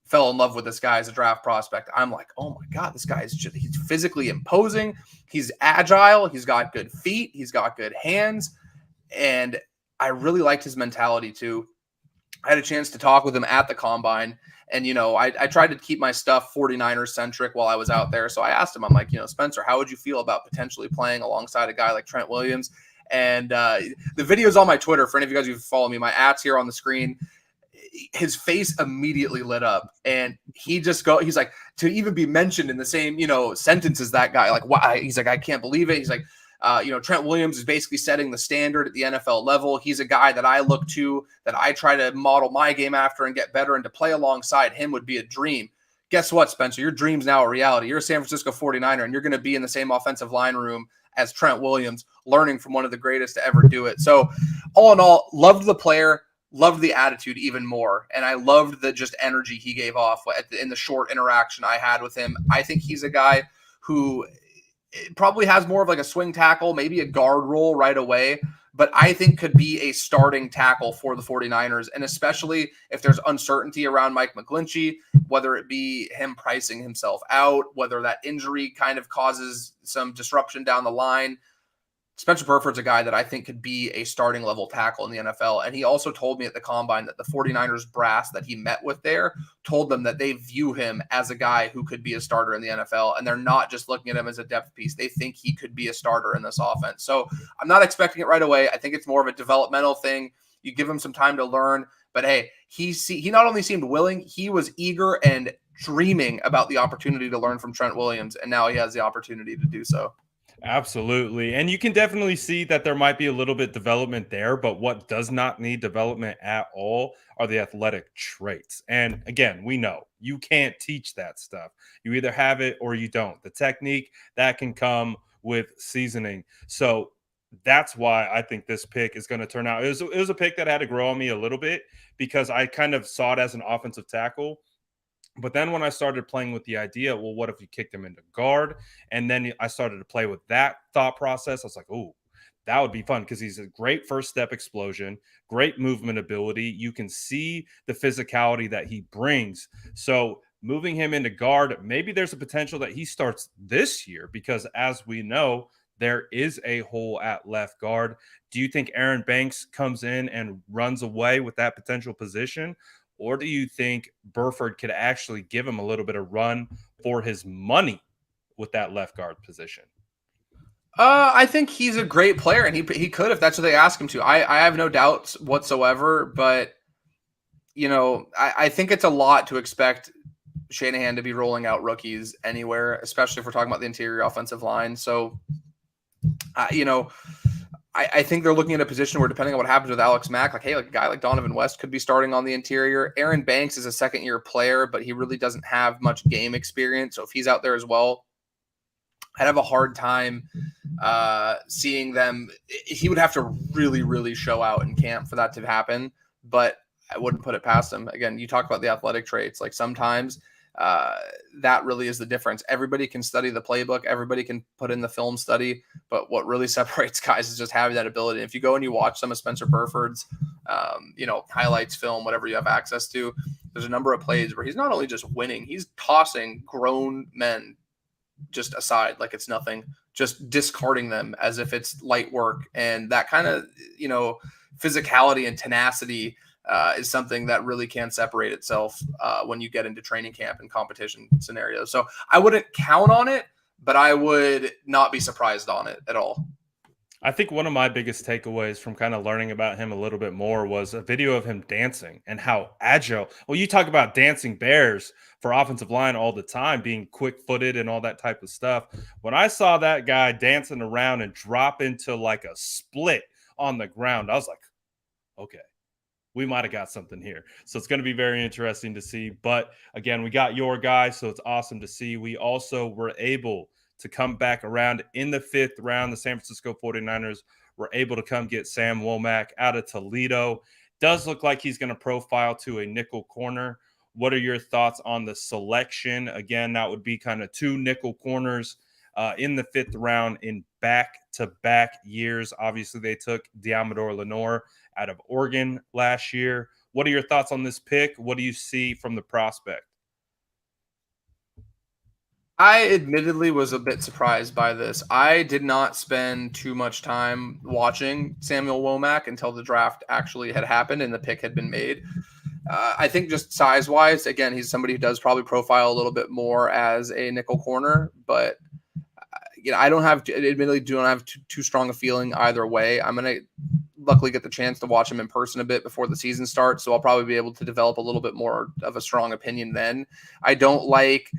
fell in love with this guy as a draft prospect. I'm like, oh my God, this guy he's physically imposing. He's agile. He's got good feet. He's got good hands. And I really liked his mentality too. I had a chance to talk with him at the Combine, and I tried to keep my stuff 49ers centric while I was out there. So I asked him, I'm like, Spencer, how would you feel about potentially playing alongside a guy like Trent Williams? And the video's on my Twitter for any of you guys who follow me. My @'s here on the screen. His face immediately lit up, and he's like, to even be mentioned in the same sentence as that guy, like, why? He's like, I can't believe it. He's like, Trent Williams is basically setting the standard at the NFL level. He's a guy that I look to, that I try to model my game after and get better, and to play alongside him would be a dream. Guess what, Spencer? Your dream's now a reality. You're a San Francisco 49er, and you're going to be in the same offensive line room as Trent Williams, learning from one of the greatest to ever do it. So all in all, loved the player, loved the attitude even more. And I loved the just energy he gave off in the short interaction I had with him. I think he's a guy who probably has more of like a swing tackle, maybe a guard role right away, but I think could be a starting tackle for the 49ers. And especially if there's uncertainty around Mike McGlinchey, whether it be him pricing himself out, whether that injury kind of causes some disruption down the line, Spencer Burford's a guy that I think could be a starting level tackle in the NFL. And he also told me at the Combine that the 49ers brass that he met with there told them that they view him as a guy who could be a starter in the NFL. And they're not just looking at him as a depth piece. They think he could be a starter in this offense. So I'm not expecting it right away. I think it's more of a developmental thing. You give him some time to learn. But hey, he not only seemed willing, he was eager and dreaming about the opportunity to learn from Trent Williams. And now he has the opportunity to do so. Absolutely. And you can definitely see that there might be a little bit development there, but what does not need development at all are the athletic traits. And again, we know you can't teach that stuff. You either have it or you don't. The technique that can come with seasoning. So that's why I think this pick is going to turn out. It was a pick that had to grow on me a little bit because I kind of saw it as an offensive tackle. But then when I started playing with the idea, well, what if you kicked him into guard? And then I started to play with that thought process. I was like, oh, that would be fun because he's a great first step explosion, great movement ability. You can see the physicality that he brings. So moving him into guard, maybe there's a potential that he starts this year because as we know, there is a hole at left guard. Do you think Aaron Banks comes in and runs away with that potential position? Or do you think Burford could actually give him a little bit of run for his money with that left guard position? I think he's a great player, and he could if that's what they ask him to. I have no doubts whatsoever, but I think it's a lot to expect Shanahan to be rolling out rookies anywhere, especially if we're talking about the interior offensive line. So, I think they're looking at a position where, depending on what happens with Alex Mack, like, hey, like a guy like Donovan West could be starting on the interior. Aaron Banks is a second-year player, but he really doesn't have much game experience. So if he's out there as well, I'd have a hard time seeing them. He would have to really, really show out in camp for that to happen, but I wouldn't put it past him. Again, you talk about the athletic traits. Like sometimes that really is the difference. Everybody can study the playbook. Everybody can put in the film study, but what really separates guys is just having that ability. If you go and you watch some of Spencer Burford's, highlights film, whatever you have access to, there's a number of plays where he's not only just winning, he's tossing grown men just aside like it's nothing, just discarding them as if it's light work. And that kind of, physicality and tenacity is something that really can separate itself when you get into training camp and competition scenarios. So I wouldn't count on it, but I would not be surprised on it at all. I think one of my biggest takeaways from kind of learning about him a little bit more was a video of him dancing and how agile. Well, you talk about dancing bears for offensive line all the time, being quick-footed and all that type of stuff. When I saw that guy dancing around and drop into like a split on the ground, I was like, okay, we might have got something here. So it's going to be very interesting to see. But again, we got your guy, so it's awesome to see. We also were able to come back around in the 5th round. The San Francisco 49ers were able to come get Sam Womack out of Toledo. Does look like he's going to profile to a nickel corner. What are your thoughts on the selection? Again, that would be kind of 2 nickel corners in the 5th round in back-to-back years. Obviously, they took Diamador Lenore out of Oregon last year. What are your thoughts on this pick? What do you see from the prospect? I admittedly was a bit surprised by this. I did not spend too much time watching Samuel Womack until the draft actually had happened and the pick had been made. I think just size-wise, again, he's somebody who does probably profile a little bit more as a nickel corner, but I don't have too strong a feeling either way. I'm going to luckily get the chance to watch him in person a bit before the season starts, so I'll probably be able to develop a little bit more of a strong opinion then. I don't like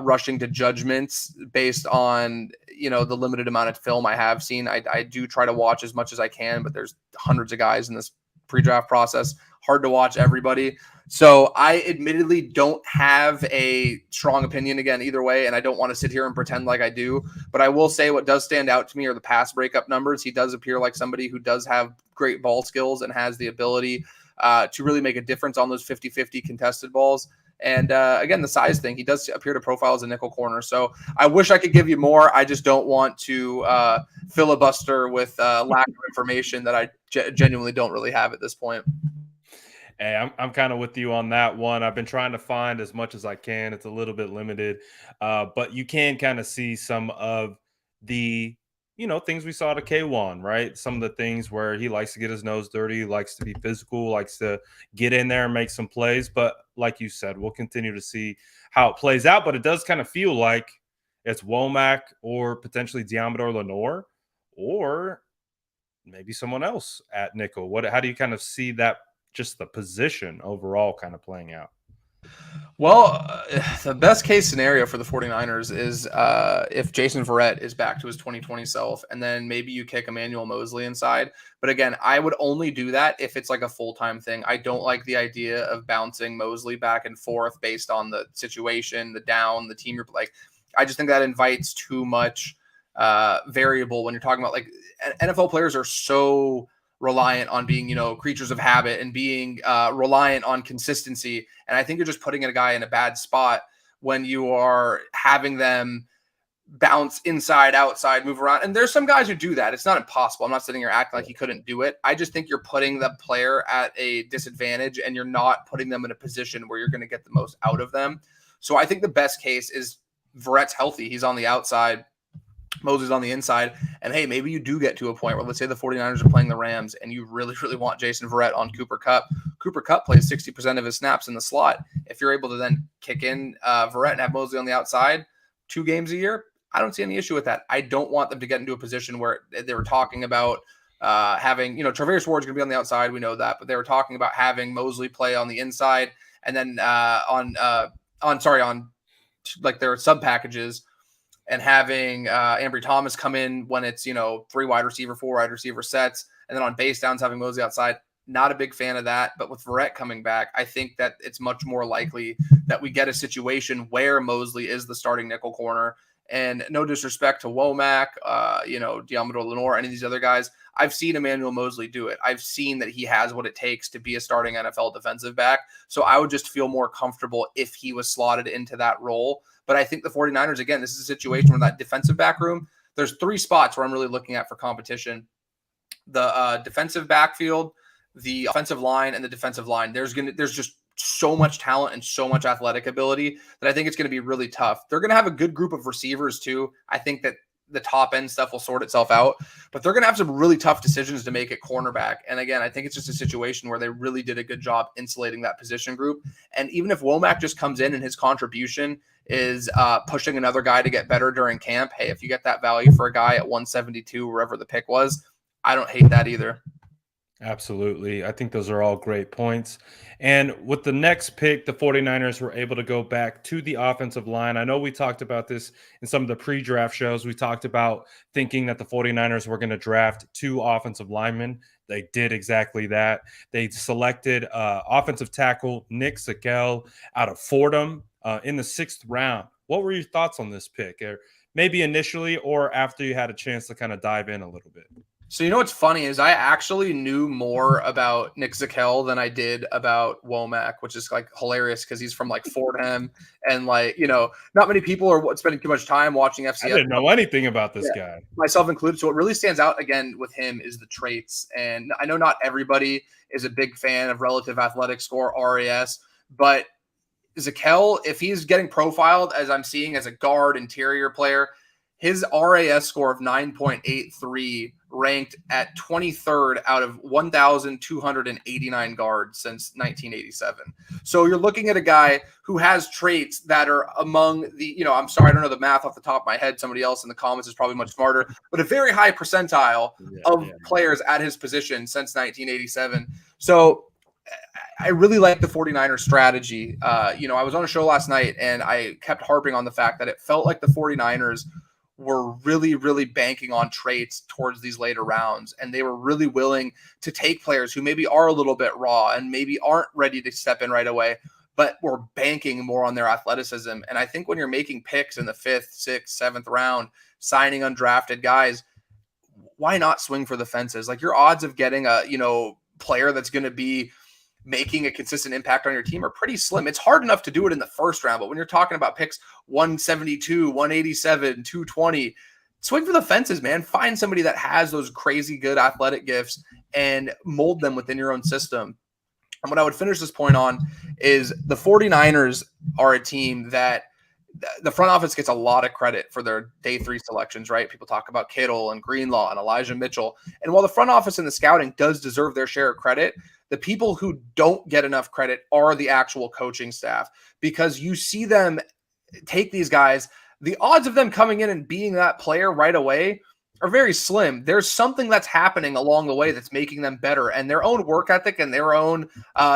rushing to judgments based on, the limited amount of film I have seen. I do try to watch as much as I can, but there's hundreds of guys in this pre-draft process. Hard to watch everybody. So I admittedly don't have a strong opinion again either way, and I don't want to sit here and pretend like I do. But I will say what does stand out to me are the pass breakup numbers. He does appear like somebody who does have great ball skills and has the ability to really make a difference on those 50-50 contested balls. And again, the size thing, he does appear to profile as a nickel corner. So I wish I could give you more. I just don't want to filibuster with lack of information that I genuinely don't really have at this point. Hey, I'm kind of with you on that one. I've been trying to find as much as I can. It's a little bit limited, but you can kind of see some of the, things we saw to K1, right? Some of the things where he likes to get his nose dirty, likes to be physical, likes to get in there and make some plays. But like you said, we'll continue to see how it plays out. But it does kind of feel like it's Womack or potentially Diamador Lenore or maybe someone else at nickel. How do you kind of see that? Just the position overall kind of playing out? Well, the best case scenario for the 49ers is if Jason Verrett is back to his 2020 self, and then maybe you kick Emmanuel Moseley inside. But again, I would only do that if it's like a full-time thing. I don't like the idea of bouncing Moseley back and forth based on the situation, the down, the team. I just think that invites too much variable when you're talking about NFL players are so reliant on being, creatures of habit and being reliant on consistency. And I think you're just putting a guy in a bad spot when you are having them bounce inside, outside, move around. And there's some guys who do that. It's not impossible. I'm not sitting here acting like he couldn't do it. I just think you're putting the player at a disadvantage and you're not putting them in a position where you're going to get the most out of them. So I think the best case is Verrett's healthy. He's on the outside. Moses on the inside, and hey, maybe you do get to a point where, let's say the 49ers are playing the Rams and you really, really want Jason Verrett on Cooper Kupp. Cooper Kupp plays 60% of his snaps in the slot. If you're able to then kick in Verrett and have Moseley on the outside 2 games a year, I don't see any issue with that. I don't want them to get into a position where they were talking about having, Traverse Ward's going to be on the outside. We know that, but they were talking about having Moseley play on the inside and then on their sub packages, and having Ambry Thomas come in when it's, 3 wide receiver, 4 wide receiver sets. And then on base downs, having Moseley outside. Not a big fan of that. But with Verrett coming back, I think that it's much more likely that we get a situation where Moseley is the starting nickel corner And no disrespect to Womack, Diamador Lenore, any of these other guys. I've seen Emmanuel Mosley do it. I've seen that he has what it takes to be a starting NFL defensive back. So I would just feel more comfortable if he was slotted into that role. But I think the 49ers, again, this is a situation where that defensive back room, there's 3 spots where I'm really looking at for competition. The defensive backfield, the offensive line, and the defensive line. There's just so much talent and so much athletic ability that I think it's going to be really tough. They're going to have a good group of receivers too. I think that the top end stuff will sort itself out, but they're going to have some really tough decisions to make at cornerback. And again, I think it's just a situation where they really did a good job insulating that position group. And even if Womack just comes in and his contribution is pushing another guy to get better during camp, hey, if you get that value for a guy at 172, wherever the pick was, I don't hate that either. Absolutely. I think those are all great points. And with the next pick, the 49ers were able to go back to the offensive line. I know we talked about this in some of the pre-draft shows. We talked about thinking that the 49ers were going to draft 2 offensive linemen. They did exactly that. They selected offensive tackle Nick Zakelj out of Fordham in the 6th round. What were your thoughts on this pick? Or maybe initially or after you had a chance to kind of dive in a little bit? So you know what's funny is I actually knew more about Nick Zakelj than I did about Womack, which is like hilarious because he's from like Fordham and not many people are spending too much time watching FCS. I didn't know anything about this guy, myself included. So what really stands out again with him is the traits. And I know not everybody is a big fan of relative athletic score RAS, but Zakelj, if he's getting profiled as I'm seeing as a guard interior player, his RAS score of 9.83 ranked at 23rd out of 1,289 guards since 1987. So you're looking at a guy who has traits that are among the, I'm sorry, I don't know the math off the top of my head. Somebody else in the comments is probably much smarter, but a very high percentile of players at his position since 1987. So I really like the 49ers strategy. I was on a show last night and I kept harping on the fact that it felt like the 49ers were really, really banking on traits towards these later rounds. And they were really willing to take players who maybe are a little bit raw and maybe aren't ready to step in right away, but we're banking more on their athleticism. And I think when you're making picks in the 5th, 6th, 7th round, signing undrafted guys, why not swing for the fences? Like your odds of getting a, player that's going to be making a consistent impact on your team are pretty slim. It's hard enough to do it in the 1st round, but when you're talking about picks 172, 187, 220, swing for the fences, man. Find somebody that has those crazy good athletic gifts and mold them within your own system. And what I would finish this point on is the 49ers are a team that the front office gets a lot of credit for their day 3 selections, right? People talk about Kittle and Greenlaw and Elijah Mitchell. And while the front office and the scouting does deserve their share of credit, the people who don't get enough credit are the actual coaching staff, because you see them take these guys. The odds of them coming in and being that player right away are very slim. There's something that's happening along the way that's making them better, and their own work ethic and their own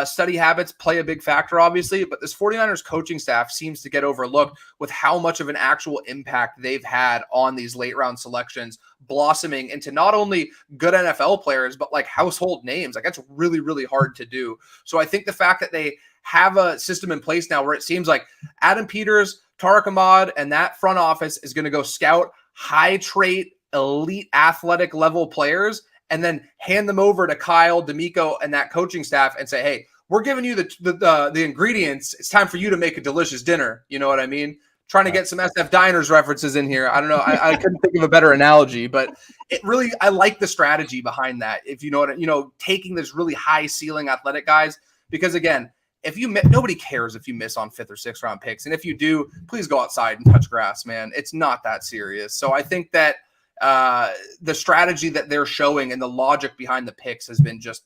study habits play a big factor, obviously, but this 49ers coaching staff seems to get overlooked with how much of an actual impact they've had on these late round selections, blossoming into not only good NFL players, but like household names. Like that's really, really hard to do. So I think the fact that they have a system in place now where it seems like Adam Peters, Tariq Ahmad, and that front office is going to go scout high trait, elite athletic level players and then hand them over to Kyle, D'Amico, and that coaching staff and say, hey, we're giving you the ingredients. It's time for you to make a delicious dinner. You know what I mean? Trying to get some SF Diners references in here. I don't know. I couldn't think of a better analogy, but it really, I like the strategy behind that. If you know what, taking this really high ceiling athletic guys, because again, if you nobody cares if you miss on 5th or 6th round picks. And if you do, please go outside and touch grass, man. It's not that serious. So I think that the strategy that they're showing and the logic behind the picks has been just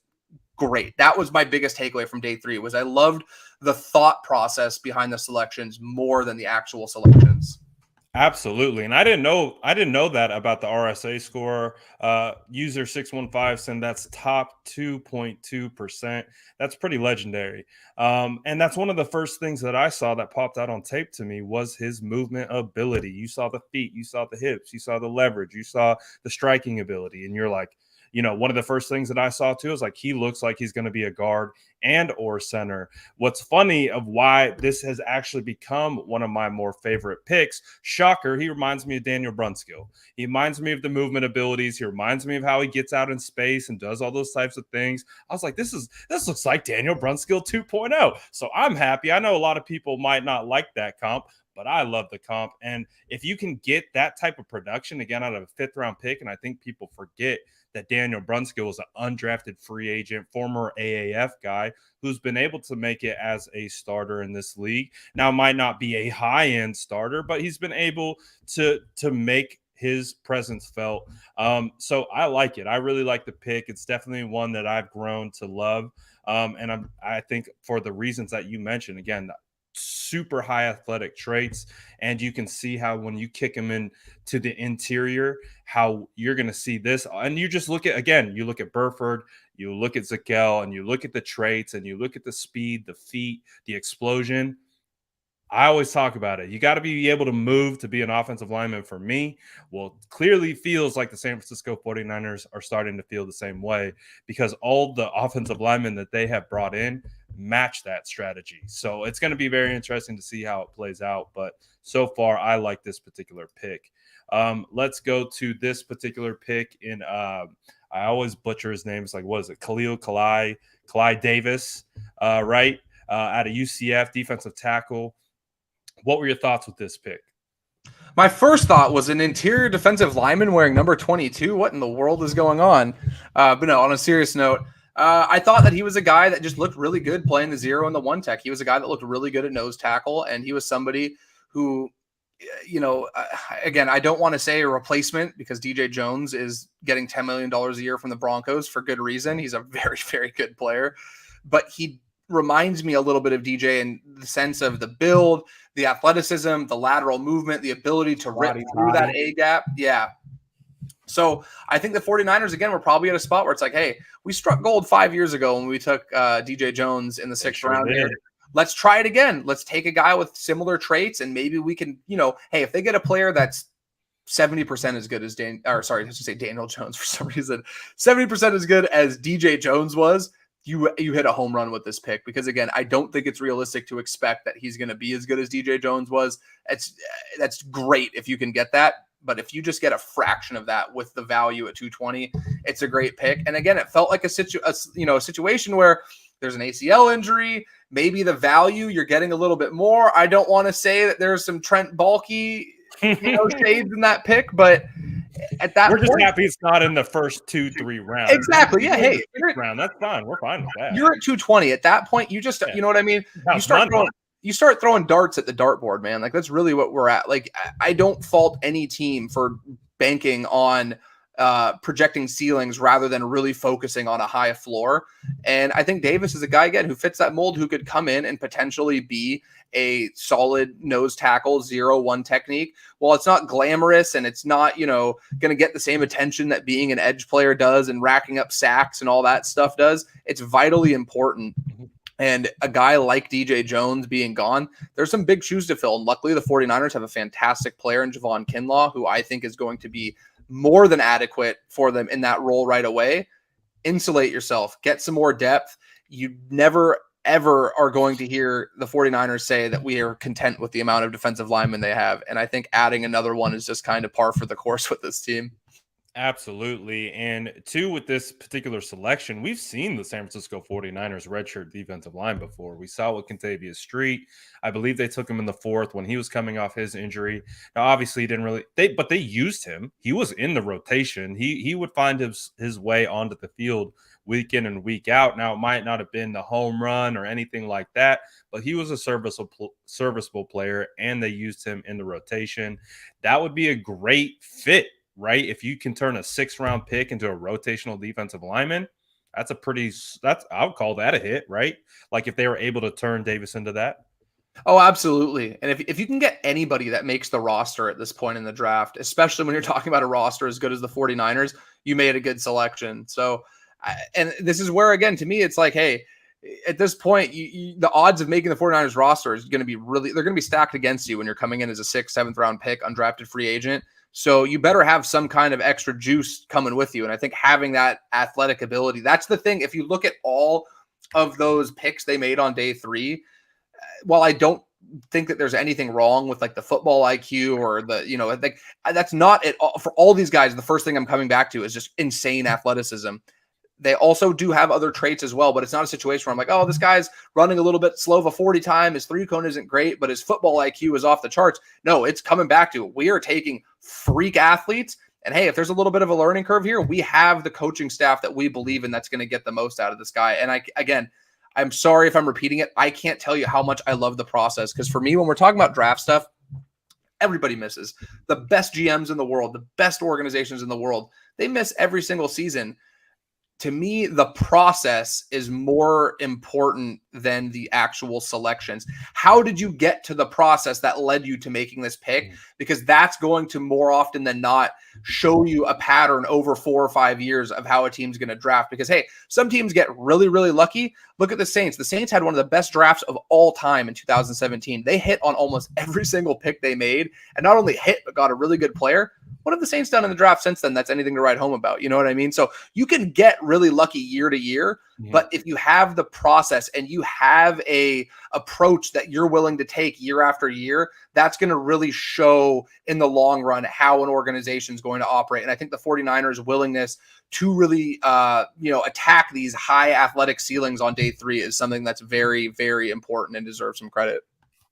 great. That was my biggest takeaway from day 3 was I loved the thought process behind the selections more than the actual selections. Absolutely. And I didn't know that about the RSA score. User 615 said that's top 2.2%. That's pretty legendary. And that's one of the first things that I saw that popped out on tape to me was his movement ability. You saw the feet, you saw the hips, you saw the leverage, you saw the striking ability. And you're like, one of the first things that I saw too is like he looks like he's going to be a guard and or center. What's funny of why this has actually become one of my more favorite picks, shocker, he reminds me of Daniel Brunskill. He reminds me of the movement abilities. He reminds me of how he gets out in space and does all those types of things. I was like, this looks like Daniel Brunskill 2.0. So I'm happy. I know a lot of people might not like that comp, but I love the comp. And if you can get that type of production again out of a 5th round pick, and I think people forget that Daniel Brunskill was an undrafted free agent, former AAF guy who's been able to make it as a starter in this league. Now, might not be a high-end starter, but he's been able to make his presence felt. So I like it. I really like the pick. It's definitely one that I've grown to love. And I think for the reasons that you mentioned, again, super high athletic traits, and you can see how when you kick him in to the interior, how you're going to see this. And you just look at Burford, you look at Zakelj, and you look at the traits, and you look at the speed, the feet, the explosion. I always talk about it. You got to be able to move to be an offensive lineman for me. Well, clearly feels like the San Francisco 49ers are starting to feel the same way because all the offensive linemen that they have brought in match that strategy. So it's going to be very interesting to see how it plays out. But so far, I like this particular pick. Let's go to this particular pick in I always butcher his name. It's like, what is it? Kalia Davis, right? Out of UCF, defensive tackle. What were your thoughts with this pick? My first thought was an interior defensive lineman wearing number 22. What in the world is going on? But no, on a serious note, I thought that he was a guy that just looked really good playing the 0 and the 1 tech. He was a guy that looked really good at nose tackle, and he was somebody who, again, I don't want to say a replacement because DJ Jones is getting $10 million a year from the Broncos for good reason. He's a very, very good player, but he reminds me a little bit of DJ in the sense of the build, the athleticism, the lateral movement, the ability to rip through that A gap. Yeah. So I think the 49ers, again, were probably at a spot where it's like, hey, we struck gold 5 years ago when we took DJ Jones in the 6th round here. Let's try it again. Let's take a guy with similar traits and maybe we can, hey, if they get a player that's 70% as good as Daniel Jones for some reason, 70% as good as DJ Jones was, you hit a home run with this pick because, again, I don't think it's realistic to expect that he's going to be as good as DJ Jones was. That's great if you can get that. But if you just get a fraction of that with the value at 220, it's a great pick. And again, it felt like a situation where there's an ACL injury. Maybe the value you're getting a little bit more. I don't want to say that there's some Trent Baalke shades in that pick, but at that we're just happy it's not in the first 2-3 rounds. Exactly. Yeah. Hey, round. That's fine. We're fine with that. You're at 220 at that point. You just, you know what I mean? You start throwing darts at the dartboard, man. Like that's really what we're at. Like I don't fault any team for banking on projecting ceilings rather than really focusing on a high floor. And I think Davis is a guy again who fits that mold, who could come in and potentially be a solid nose tackle 0-1 technique. While it's not glamorous and it's not, going to get the same attention that being an edge player does and racking up sacks and all that stuff does, it's vitally important. And a guy like DJ Jones being gone, there's some big shoes to fill. And luckily the 49ers have a fantastic player in Javon Kinlaw, who I think is going to be more than adequate for them in that role right away. Insulate yourself, get some more depth. You never, ever are going to hear the 49ers say that we are content with the amount of defensive linemen they have. And I think adding another one is just kind of par for the course with this team. Absolutely. And two, with this particular selection, we've seen the San Francisco 49ers redshirt defensive line before. We saw with Kentavious Street. I believe they took him in the 4th when he was coming off his injury. Now, obviously, he didn't really but they used him. He was in the rotation. He would find his way onto the field week in and week out. Now, it might not have been the home run or anything like that, but he was a serviceable player, and they used him in the rotation. That would be a great fit, right? If you can turn a 6th round pick into a rotational defensive lineman, I would call that a hit, right? Like if they were able to turn Davis into that. Oh, absolutely. And if you can get anybody that makes the roster at this point in the draft, especially when you're talking about a roster as good as the 49ers, you made a good selection. So, and this is where, again, to me, it's like, hey, at this point, the odds of making the 49ers roster is going to be they're going to be stacked against you when you're coming in as a 6th, 7th round pick, undrafted free agent. So you better have some kind of extra juice coming with you. And I think having that athletic ability, that's the thing. If you look at all of those picks they made on day 3, while I don't think that there's anything wrong with like the football IQ or the, like that's not it. For all these guys, the first thing I'm coming back to is just insane athleticism. They also do have other traits as well, but it's not a situation where I'm like, oh, this guy's running a little bit slow of a 40 time. His 3-cone isn't great, but his football IQ is off the charts. No, it's coming back to we are taking freak athletes. And hey, if there's a little bit of a learning curve here, we have the coaching staff that we believe in that's going to get the most out of this guy. And I'm sorry if I'm repeating it. I can't tell you how much I love the process, because for me, when we're talking about draft stuff, everybody misses. The best GMs in the world, the best organizations in the world, they miss every single season. To me, the process is more important than the actual selections. How did you get to the process that led you to making this pick? Because that's going to more often than not show you a pattern over 4 or 5 years of how a team's going to draft. Because, hey, some teams get really, really lucky. Look at the Saints. The Saints had one of the best drafts of all time in 2017. They hit on almost every single pick they made, and not only hit, but got a really good player. What have the Saints done in the draft since then that's anything to write home about? You know what I mean? So you can get really lucky year to year, but if you have the process and you have a approach that you're willing to take year after year, that's going to really show in the long run how an organization is going to operate. And I think the 49ers' willingness to really, attack these high athletic ceilings on day 3 is something that's very, very important and deserves some credit.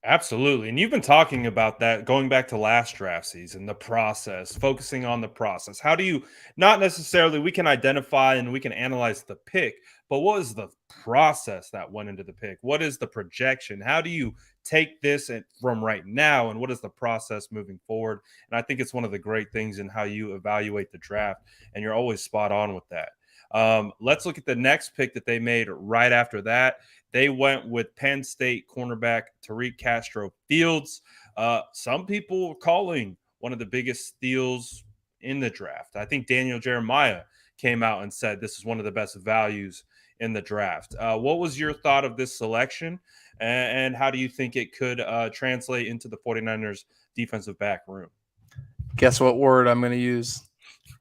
Absolutely. And you've been talking about that going back to last draft season, the process, focusing on the process. How do you not necessarily, we can identify and we can analyze the pick, but what is the process that went into the pick? What is the projection? How do you take this from right now, and what is the process moving forward? And I think it's one of the great things in how you evaluate the draft, and you're always spot on with that. Let's look at the next pick that they made right after that. They went with Penn State cornerback Tariq Castro-Fields. Some people are calling one of the biggest steals in the draft. I think Daniel Jeremiah came out and said this is one of the best values in the draft. What was your thought of this selection, and how do you think it could translate into the 49ers defensive back room? Guess what word I'm going to use?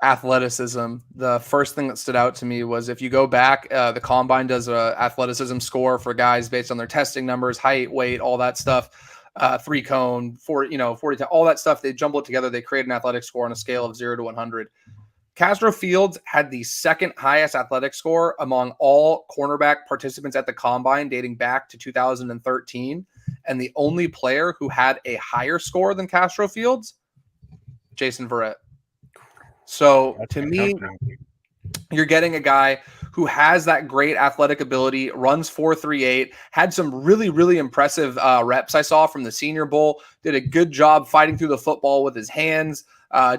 Athleticism. The first thing that stood out to me was, if you go back, the combine does a athleticism score for guys based on their testing numbers, height, weight, all that stuff, 3-cone, 40, 40, all that stuff. They jumble it together. They create an athletic score on a scale of 0 to 100. Castro-Fields had the second highest athletic score among all cornerback participants at the combine dating back to 2013. And the only player who had a higher score than Castro-Fields, Jason Verrett. So to me, you're getting a guy who has that great athletic ability, runs 4.38, had some really, really impressive reps I saw from the Senior Bowl, did a good job fighting through the football with his hands,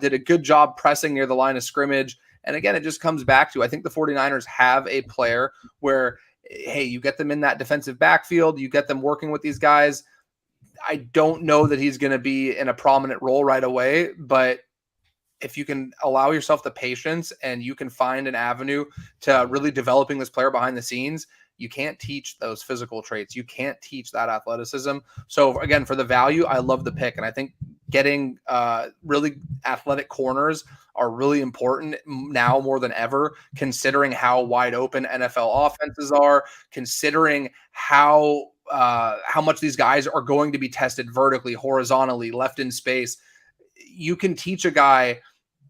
did a good job pressing near the line of scrimmage. And again, it just comes back to, I think the 49ers have a player where, hey, you get them in that defensive backfield, you get them working with these guys. I don't know that he's going to be in a prominent role right away, but if you can allow yourself the patience and you can find an avenue to really developing this player behind the scenes, you can't teach those physical traits. You can't teach that athleticism. So again, for the value, I love the pick. And I think getting really athletic corners are really important now more than ever, considering how wide open NFL offenses are, considering how much these guys are going to be tested vertically, horizontally, left in space. You can teach a guy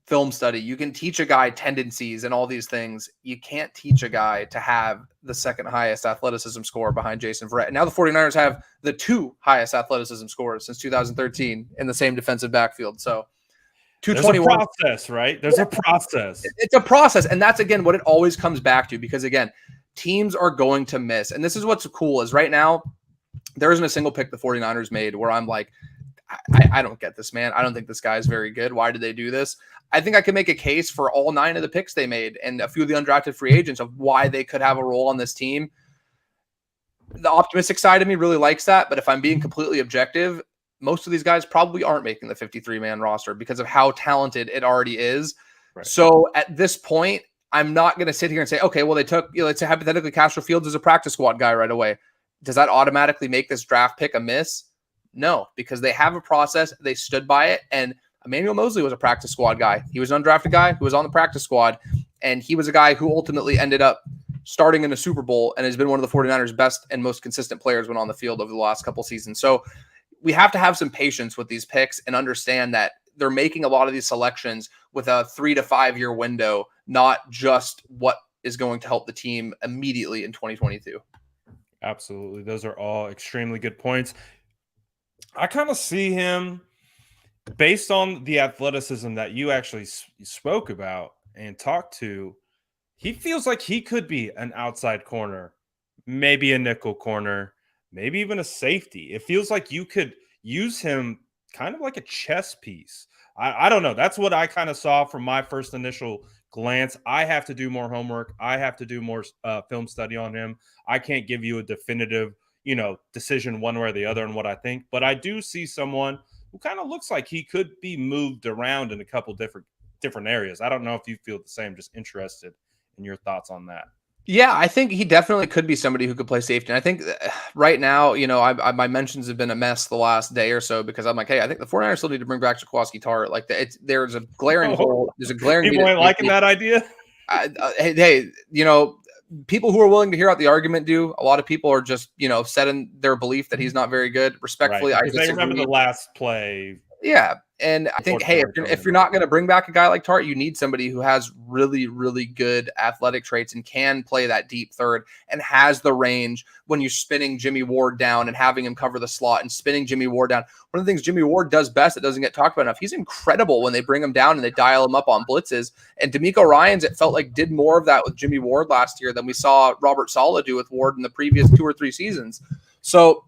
film study. You can teach a guy tendencies and all these things. You can't teach a guy to have the second highest athleticism score behind Jason Verrett. And now the 49ers have the 2 highest athleticism scores since 2013 in the same defensive backfield. So 221. There's a process, right? There's a process. It's a process. And that's, again, what it always comes back to, because, again, teams are going to miss. And this is what's cool is right now, there isn't a single pick the 49ers made where I'm like, I don't get this, man. I don't think this guy is very good. Why did they do this? I think I can make a case for all 9 of the picks they made and a few of the undrafted free agents of why they could have a role on this team. The optimistic side of me really likes that. But if I'm being completely objective, most of these guys probably aren't making the 53-man roster because of how talented it already is. Right. So at this point, I'm not going to sit here and say, okay, well, they took, let's say hypothetically Castro-Fields is a practice squad guy right away. Does that automatically make this draft pick a miss? No, because they have a process. They stood by it. And Emmanuel Moseley was a practice squad guy. He was an undrafted guy who was on the practice squad. And he was a guy who ultimately ended up starting in a Super Bowl and has been one of the 49ers' best and most consistent players when on the field over the last couple seasons. So we have to have some patience with these picks and understand that they're making a lot of these selections with a 3 to 5 year window, not just what is going to help the team immediately in 2022. Absolutely. Those are all extremely good points. I kind of see him based on the athleticism that you actually spoke about and talked to. He feels like he could be an outside corner, maybe a nickel corner, maybe even a safety. It feels like you could use him kind of like a chess piece. I don't know. That's what I kind of saw from my first initial glance. I have to do more homework. I have to do more film study on him. I can't give you a definitive, decision one way or the other on what I think. But I do see someone who kind of looks like he could be moved around in a couple different areas. I don't know if you feel the same. Just interested in your thoughts on that. Yeah, I think he definitely could be somebody who could play safety. And I think right now, my mentions have been a mess the last day or so because I'm like, hey, I think the 49ers still need to bring back Jaquiski Tartt. Like, there's a glaring hole. There's a glaring. People ain't liking that idea. Hey, people who are willing to hear out the argument do. A lot of people are just, setting their belief that he's not very good. Respectfully, right. I disagree. They remember the last play. Yeah. And I think, hey, if you're not going to bring back a guy like Tartt, you need somebody who has really, really good athletic traits and can play that deep third and has the range when you're spinning Jimmy Ward down and having him cover the slot and spinning Jimmy Ward down. One of the things Jimmy Ward does best that doesn't get talked about enough, he's incredible when they bring him down and they dial him up on blitzes. And D'Amico Ryans, it felt like, did more of that with Jimmy Ward last year than we saw Robert Saleh do with Ward in the previous 2 or 3 seasons. So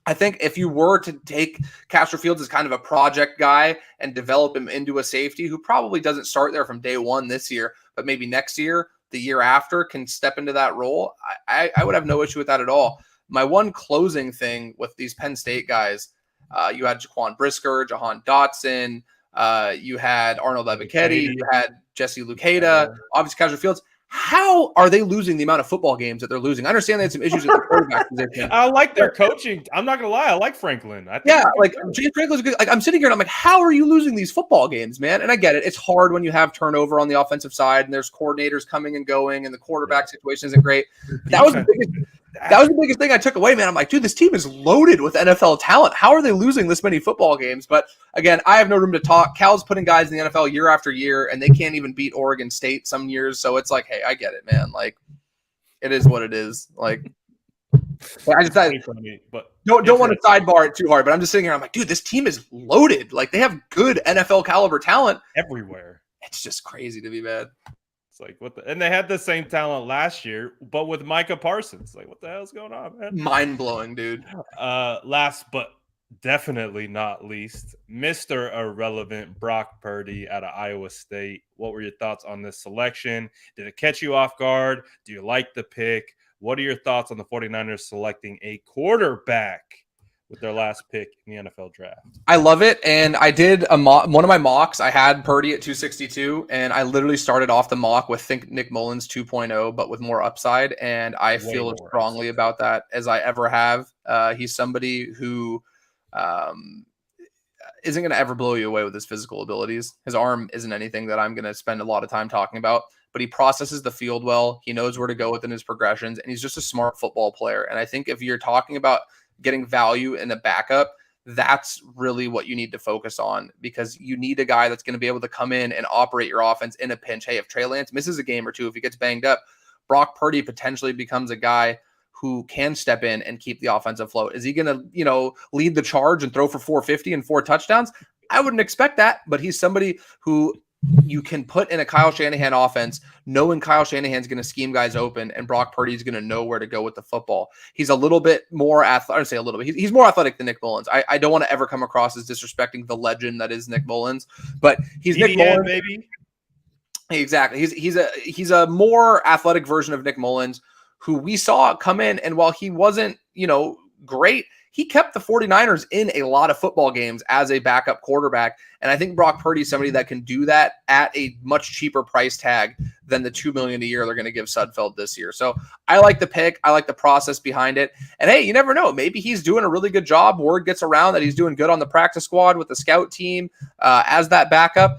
I think if you were to take Castro-Fields as kind of a project guy and develop him into a safety who probably doesn't start there from day one this year, but maybe next year, the year after, can step into that role, I would have no issue with that at all. My one closing thing with these Penn State guys, you had Jaquan Brisker, Jahan Dotson, you had Arnold Ebiketie, you had Jesse Luketa, obviously Castro-Fields. How are they losing the amount of football games that they're losing? I understand they had some issues with the quarterback position. I like their coaching. I'm not gonna lie. I like Franklin. James Franklin's good. Like, I'm sitting here and I'm like, how are you losing these football games, man? And I get it. It's hard when you have turnover on the offensive side and there's coordinators coming and going and the quarterback situation isn't great. That was the biggest thing I took away, man. I'm like, dude, this team is loaded with NFL talent. How are they losing this many football games? But again, I have no room to talk. Cal's putting guys in the NFL year after year, and they can't even beat Oregon State some years. So it's like, hey, I get it, man. Like, it is what it is. Like, I just don't want to sidebar it too hard, but I'm just sitting here. I'm like, dude, this team is loaded. Like, they have good NFL caliber talent everywhere. It's just crazy to be bad. It's like, and they had the same talent last year, but with Micah Parsons. Like, what the hell's going on, man? Mind blowing, dude. Last but definitely not least, Mr. Irrelevant Brock Purdy out of Iowa State. What were your thoughts on this selection? Did it catch you off guard? Do you like the pick? What are your thoughts on the 49ers selecting a quarterback with their last pick in the NFL draft? I love it. And I did one of my mocks. I had Purdy at 262, and I literally started off the mock with think Nick Mullins 2.0, but with more upside. And I feel as strongly about that as I ever have. He's somebody who isn't going to ever blow you away with his physical abilities. His arm isn't anything that I'm going to spend a lot of time talking about, but he processes the field well. He knows where to go within his progressions, and he's just a smart football player. And I think if you're talking about getting value in a backup, that's really what you need to focus on, because you need a guy that's going to be able to come in and operate your offense in a pinch. Hey, if Trey Lance misses a game or two, if he gets banged up, Brock Purdy potentially becomes a guy who can step in and keep the offense afloat. Is he going to, lead the charge and throw for 450 and 4 touchdowns? I wouldn't expect that, but he's somebody who you can put in a Kyle Shanahan offense, knowing Kyle Shanahan's going to scheme guys open and Brock Purdy's going to know where to go with the football. He's a little bit more athletic. I'd say a little bit. He's more athletic than Nick Mullins. I don't want to ever come across as disrespecting the legend that is Nick Mullins, but he's Nick Mullins. Baby. Exactly. He's a more athletic version of Nick Mullins, who we saw come in, and while he wasn't, great. He kept the 49ers in a lot of football games as a backup quarterback. And I think Brock Purdy is somebody that can do that at a much cheaper price tag than the $2 million a year they're going to give Sudfeld this year. So I like the pick. I like the process behind it. And hey, you never know. Maybe he's doing a really good job. Word gets around that he's doing good on the practice squad with the scout team as that backup.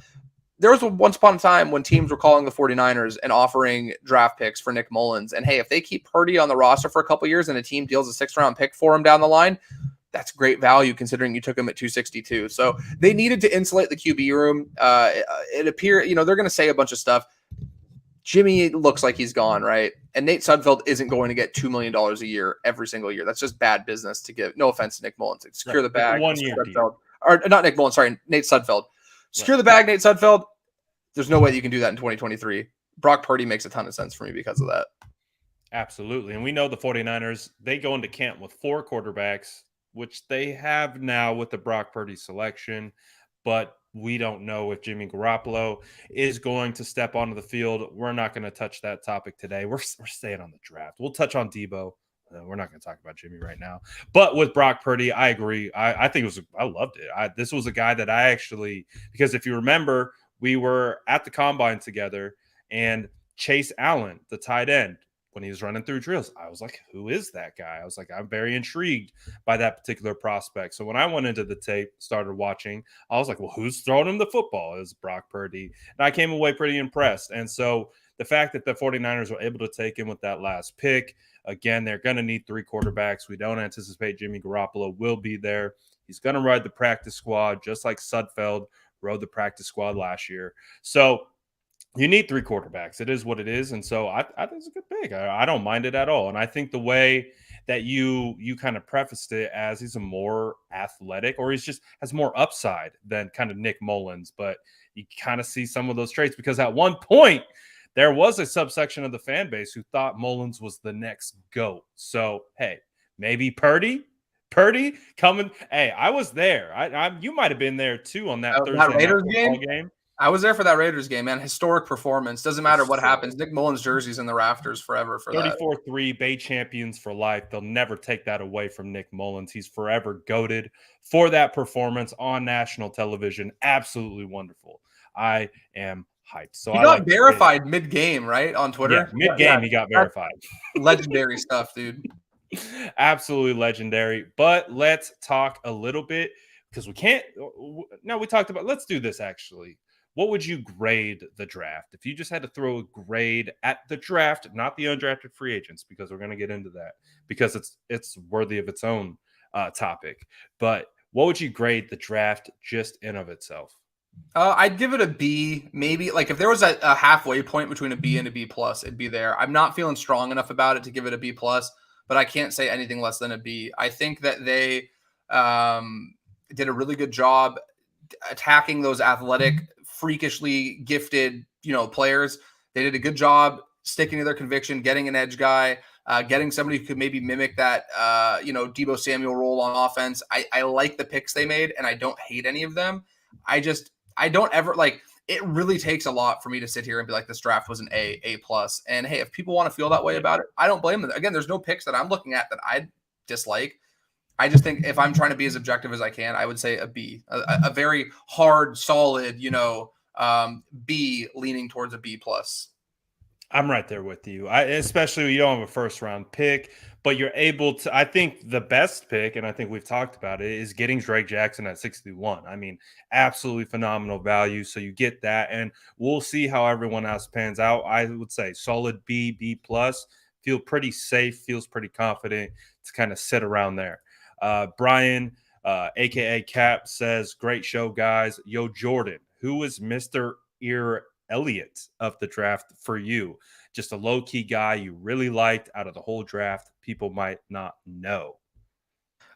There was once upon a time when teams were calling the 49ers and offering draft picks for Nick Mullins. And hey, if they keep Purdy on the roster for a couple years and a team deals a 6th-round pick for him down the line, that's great value considering you took him at 262. So they needed to insulate the QB room. It appeared, they're going to say a bunch of stuff. Jimmy looks like he's gone, right? And Nate Sudfeld isn't going to get $2 million a year every single year. That's just bad business to give. No offense to Nick Mullins. Secure the bag. 1 year. Or not Nick Mullins, sorry, Nate Sudfeld. Secure the bag, Nate Sudfeld. There's no way that you can do that in 2023. Brock Purdy makes a ton of sense for me because of that. Absolutely. And we know the 49ers, they go into camp with 4 quarterbacks, which they have now with the Brock Purdy selection. But we don't know if Jimmy Garoppolo is going to step onto the field. We're not going to touch that topic today. We're staying on the draft. We'll touch on Deebo. We're not going to talk about Jimmy right now. But with Brock Purdy, I agree. I think I loved it. This was a guy that I actually, because if you remember, we were at the combine together, and Chase Allen, the tight end, when he was running through drills, I was like, who is that guy? I was like, I'm very intrigued by that particular prospect. So when I went into the tape, started watching, I was like, well, who's throwing him the football? It was Brock Purdy. And I came away pretty impressed. And so the fact that the 49ers were able to take him with that last pick, again, they're going to need 3 quarterbacks. We don't anticipate Jimmy Garoppolo will be there. He's going to ride the practice squad, just like Sudfeld rode the practice squad last year. So you need 3 quarterbacks. It is what it is. And so I think it's a good pick. I don't mind it at all. And I think the way that you kind of prefaced it as he's a more athletic, or he's just has more upside than kind of Nick Mullins, but you kind of see some of those traits because at one point there was a subsection of the fan base who thought Mullins was the next GOAT. So, hey, maybe Purdy coming. Hey, I was there. You might have been there too on that Thursday night Raiders game. I was there for that Raiders game, man. Historic performance. Doesn't matter what happens. Nick Mullins' jersey's in the rafters forever for 34-3, Bay champions for life. They'll never take that away from Nick Mullins. He's forever goated for that performance on national television. Absolutely wonderful. I am hyped. So he got verified mid-game, right, on Twitter? Yeah, mid-game he got verified. Legendary stuff, dude. Absolutely legendary. But let's talk a little bit because we can't. No, we talked about. Let's do this actually. What would you grade the draft? If you just had to throw a grade at the draft, not the undrafted free agents, because we're going to get into that because it's worthy of its own topic. But what would you grade the draft just in of itself? I'd give it a B. Maybe like if there was a halfway point between a B and a B plus, it'd be there. I'm not feeling strong enough about it to give it a B plus, but I can't say anything less than a B. I think that they did a really good job attacking those athletic, freakishly gifted, players. They did a good job sticking to their conviction, getting an edge guy, getting somebody who could maybe mimic that, Deebo Samuel role on offense. I like the picks they made, and I don't hate any of them. I don't ever it really takes a lot for me to sit here and be like, this draft was an A plus. And hey, if people want to feel that way about it, I don't blame them. Again, there's no picks that I'm looking at that I dislike. I just think if I'm trying to be as objective as I can, I would say a B, a very hard, solid, B leaning towards a B plus. I'm right there with you. Especially you don't have a first round pick, but you're able to. I think the best pick, and I think we've talked about it, is getting Drake Jackson at 61. I mean, absolutely phenomenal value. So you get that, and we'll see how everyone else pans out. I would say solid B plus. Feel pretty safe. Feels pretty confident to kind of sit around there. Brian, aka Cap, says, "Great show, guys. Yo, Jordan, who is Mr. Elliott of the draft for you? Just a low-key guy you really liked out of the whole draft. People might not know."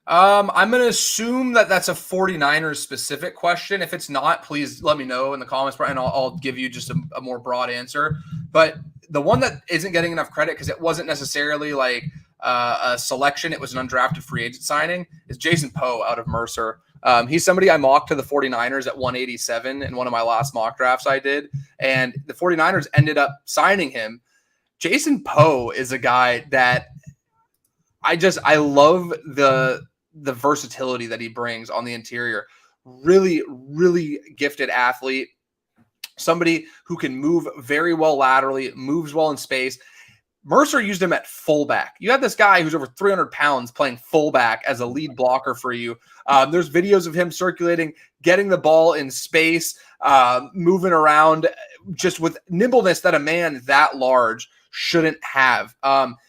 I'm going to assume that that's a 49ers specific question. If it's not, please let me know in the comments, Brian. I'll give you just a more broad answer. But the one that isn't getting enough credit because it wasn't necessarily like a selection, it was an undrafted free agent signing, is Jason Poe out of Mercer. He's somebody I mocked to the 49ers at 187 in one of my last mock drafts I did, and the 49ers ended up signing him. Jason Poe is a guy that I love the versatility that he brings on the interior. Really, really gifted athlete. Somebody who can move very well laterally, moves well in space. Mercer used him at fullback. You have this guy who's over 300 pounds playing fullback as a lead blocker for you. There's videos of him circulating, getting the ball in space, moving around just with nimbleness that a man that large shouldn't have.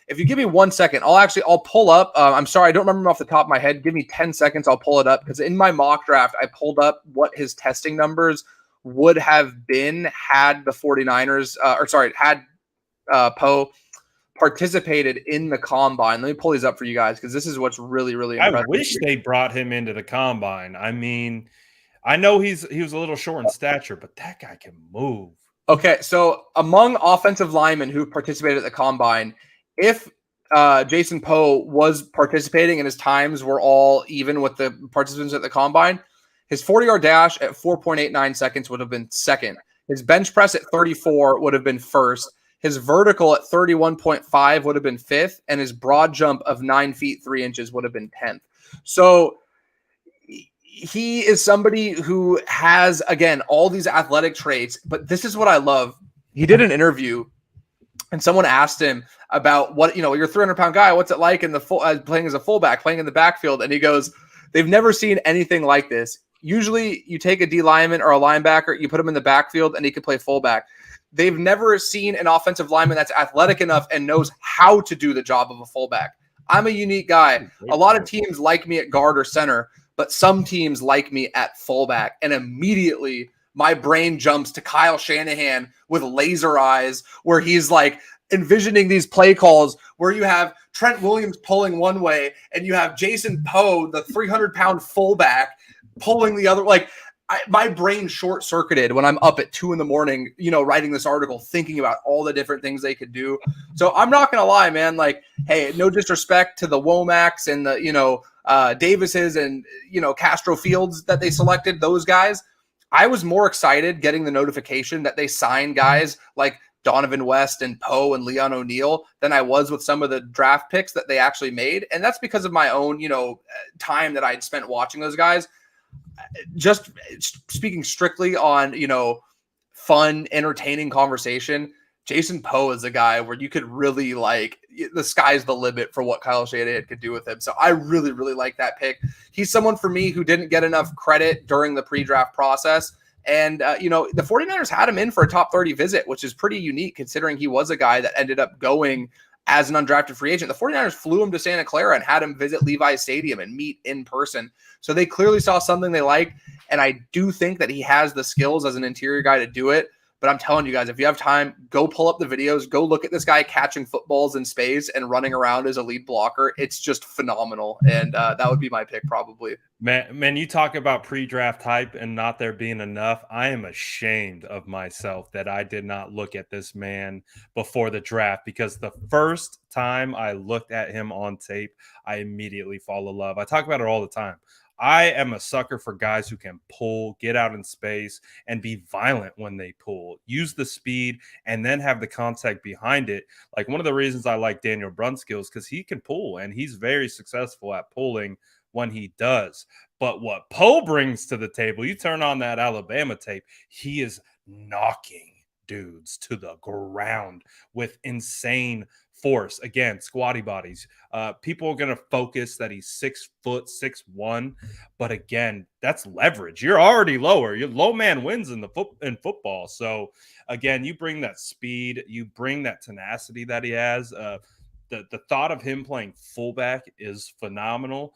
If you give me 1 second, I'll pull up. I'm sorry, I don't remember him off the top of my head. Give me 10 seconds. I'll pull it up because in my mock draft, I pulled up what his testing numbers would have been had the 49ers, had Poe participated in the combine. Let me pull these up for you guys because this is what's really, really impressive. I wish they brought him into the combine. I mean, I know he was a little short in stature, but that guy can move. Okay, so among offensive linemen who participated at the combine, if Jason Poe was participating and his times were all even with the participants at the combine, his 40-yard dash at 4.89 seconds would have been second. His bench press at 34 would have been first. His vertical at 31.5 would have been fifth, and his broad jump of 9 feet 3 inches would have been 10th. So he is somebody who has, again, all these athletic traits, but this is what I love. He did an interview, and someone asked him about what, you're a 300-pound guy. What's it like in the playing as a fullback, playing in the backfield? And he goes, they've never seen anything like this. Usually you take a D lineman or a linebacker, you put him in the backfield, and he can play fullback. They've never seen an offensive lineman that's athletic enough and knows how to do the job of a fullback. I'm a unique guy. A lot of teams like me at guard or center, but some teams like me at fullback. And immediately my brain jumps to Kyle Shanahan with laser eyes, where he's like envisioning these play calls where you have Trent Williams pulling one way and you have Jason Poe, the 300-pound fullback, pulling the other. Like, my brain short-circuited when I'm up at 2 a.m, writing this article, thinking about all the different things they could do. So I'm not going to lie, man. Like, hey, no disrespect to the Womacks and the, Davises and, Castro-Fields that they selected, those guys. I was more excited getting the notification that they signed guys like Donovan West and Poe and Leon O'Neal than I was with some of the draft picks that they actually made. And that's because of my own, time that I'd spent watching those guys. Just speaking strictly on, fun, entertaining conversation, Jason Poe is a guy where you could really the sky's the limit for what Kyle Shanahan could do with him. So I really, really like that pick. He's someone for me who didn't get enough credit during the pre-draft process. And, the 49ers had him in for a top 30 visit, which is pretty unique considering he was a guy that ended up going as an undrafted free agent. The 49ers flew him to Santa Clara and had him visit Levi's Stadium and meet in person. So they clearly saw something they liked. And I do think that he has the skills as an interior guy to do it. But I'm telling you guys, if you have time, go pull up the videos, go look at this guy catching footballs in space and running around as a lead blocker. It's just phenomenal. And that would be my pick probably. Man, you talk about pre-draft hype and not there being enough. I am ashamed of myself that I did not look at this man before the draft, because the first time I looked at him on tape, I immediately fall in love. I talk about it all the time. I am a sucker for guys who can pull, get out in space, and be violent when they pull, use the speed, and then have the contact behind it. Like, one of the reasons I like Daniel Brunskill is because he can pull, and he's very successful at pulling when he does. But what Poe brings to the table, you turn on that Alabama tape, he is knocking dudes to the ground with insane force. Again, squatty bodies. People are going to focus that he's 6'6", but again, that's leverage. You're already lower. Your low man wins in football. So again, you bring that speed, you bring that tenacity that he has. The thought of him playing fullback is phenomenal.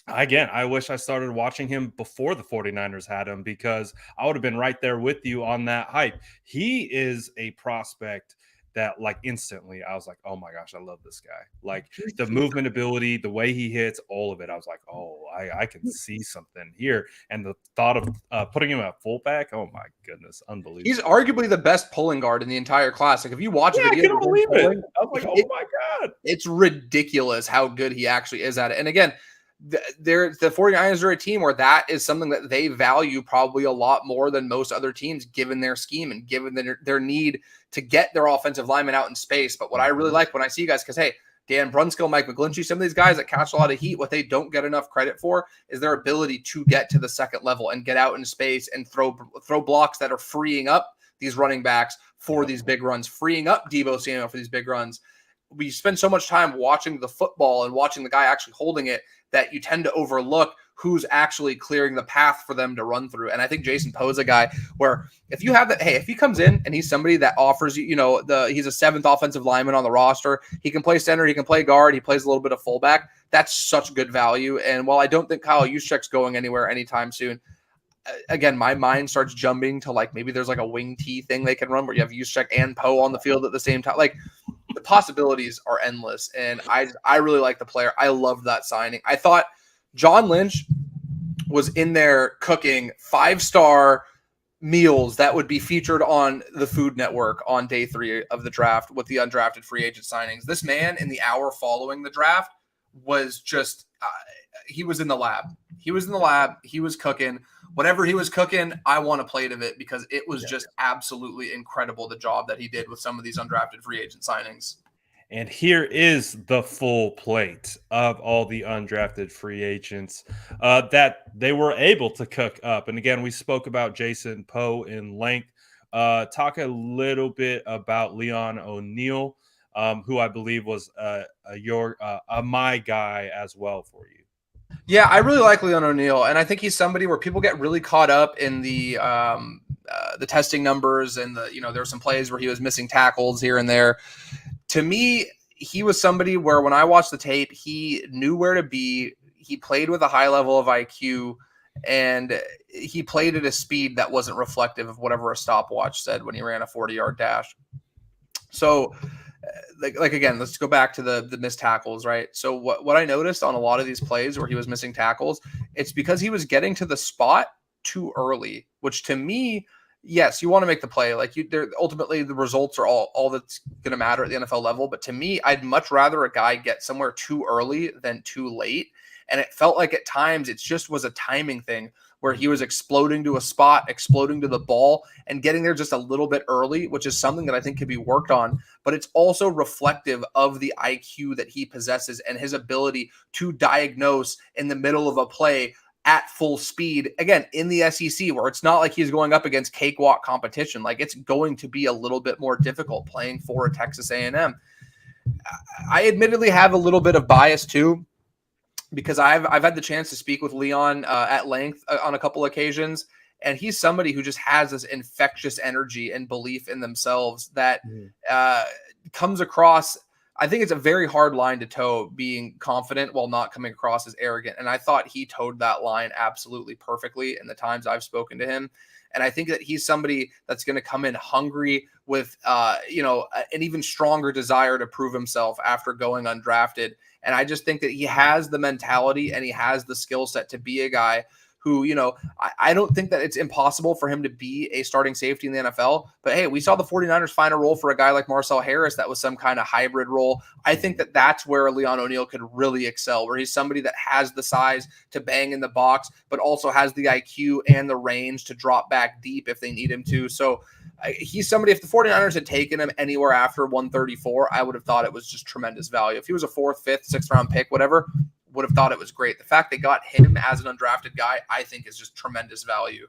Again, I wish I started watching him before the 49ers had him, because I would have been right there with you on that hype. He is a prospect that, like, instantly I was like, oh my gosh, I love this guy. Like, the movement ability, the way he hits, all of it. I was like, oh, I can see something here. And the thought of putting him at fullback, oh my goodness, unbelievable. He's arguably the best pulling guard in the entire class. Like, if you watch I video, can't believe it. I was like, oh my God. It's ridiculous how good he actually is at it. And again, the 49ers are a team where that is something that they value probably a lot more than most other teams, given their scheme and given their need to get their offensive linemen out in space. But what I really like when I see you guys, because, hey, Dan Brunskill, Mike McGlinchey, some of these guys that catch a lot of heat, what they don't get enough credit for is their ability to get to the second level and get out in space and throw blocks that are freeing up these running backs for these big runs, freeing up Deebo Samuel for these big runs. We spend so much time watching the football and watching the guy actually holding it that you tend to overlook who's actually clearing the path for them to run through. And I think Jason Poe's a guy where if you have that, hey, if he comes in and he's somebody that offers you, he's a 7th offensive lineman on the roster, he can play center, he can play guard, he plays a little bit of fullback. That's such good value. And while I don't think Kyle Juszczyk's going anywhere anytime soon, again, my mind starts jumping to like maybe there's like a wing T thing they can run where you have Juszczyk and Poe on the field at the same time. Like the possibilities are endless. And I really like the player. I love that signing. I thought John Lynch was in there cooking 5-star meals that would be featured on the Food Network on day 3 of the draft with the undrafted free agent signings. This man in the hour following the draft was just, he was in the lab. He was in the lab. He was cooking. Whatever he was cooking, I want a plate of it because it was just absolutely incredible, the job that he did with some of these undrafted free agent signings. And here is the full plate of all the undrafted free agents that they were able to cook up. And again, we spoke about Jason Poe in length. Talk a little bit about Leon O'Neal, who I believe was my guy as well for you. Yeah, I really like Leon O'Neal, and I think he's somebody where people get really caught up in the testing numbers and there were some plays where he was missing tackles here and there. To me, he was somebody where when I watched the tape, he knew where to be. He played with a high level of IQ, and he played at a speed that wasn't reflective of whatever a stopwatch said when he ran a 40-yard dash. So, like again, let's go back to the missed tackles, right? So what I noticed on a lot of these plays where he was missing tackles, it's because he was getting to the spot too early, which to me, yes, you want to make the play. Like ultimately the results are all that's going to matter at the NFL level. But to me, I'd much rather a guy get somewhere too early than too late. And it felt like at times it just was a timing thing where he was exploding to a spot, exploding to the ball, and getting there just a little bit early, which is something that I think could be worked on. But it's also reflective of the IQ that he possesses and his ability to diagnose in the middle of a play at full speed, again, in the SEC, where it's not like he's going up against cakewalk competition. Like it's going to be a little bit more difficult playing for a Texas A&M. I admittedly have a little bit of bias too, because I've had the chance to speak with Leon at length on a couple occasions, and he's somebody who just has this infectious energy and belief in themselves that comes across. I think it's a very hard line to toe, being confident while not coming across as arrogant. And I thought he towed that line absolutely perfectly in the times I've spoken to him. And I think that he's somebody that's going to come in hungry with, an even stronger desire to prove himself after going undrafted. And I just think that he has the mentality and he has the skill set to be a guy who, I don't think that it's impossible for him to be a starting safety in the NFL. But hey, we saw the 49ers find a role for a guy like Marcel Harris that was some kind of hybrid role. I think that that's where Leon O'Neal could really excel, where he's somebody that has the size to bang in the box, but also has the IQ and the range to drop back deep if they need him to. So he's somebody, if the 49ers had taken him anywhere after 134, I would have thought it was just tremendous value. If he was a 4th, 5th, 6th round pick, whatever, would have thought it was great. The fact they got him as an undrafted guy, I think is just tremendous value.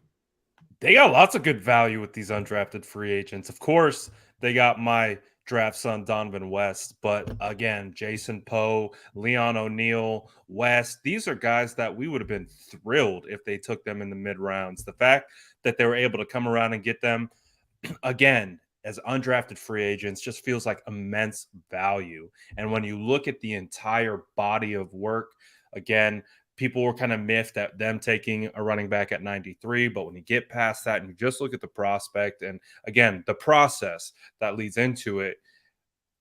They got lots of good value with these undrafted free agents. Of course, they got my draft son, Donovan West. But again, Jason Poe, Leon O'Neal, West, these are guys that we would have been thrilled if they took them in the mid rounds. The fact that they were able to come around and get them, again, as undrafted free agents, just feels like immense value. And when you look at the entire body of work, again, people were kind of miffed at them taking a running back at 93. But when you get past that and you just look at the prospect and, again, the process that leads into it,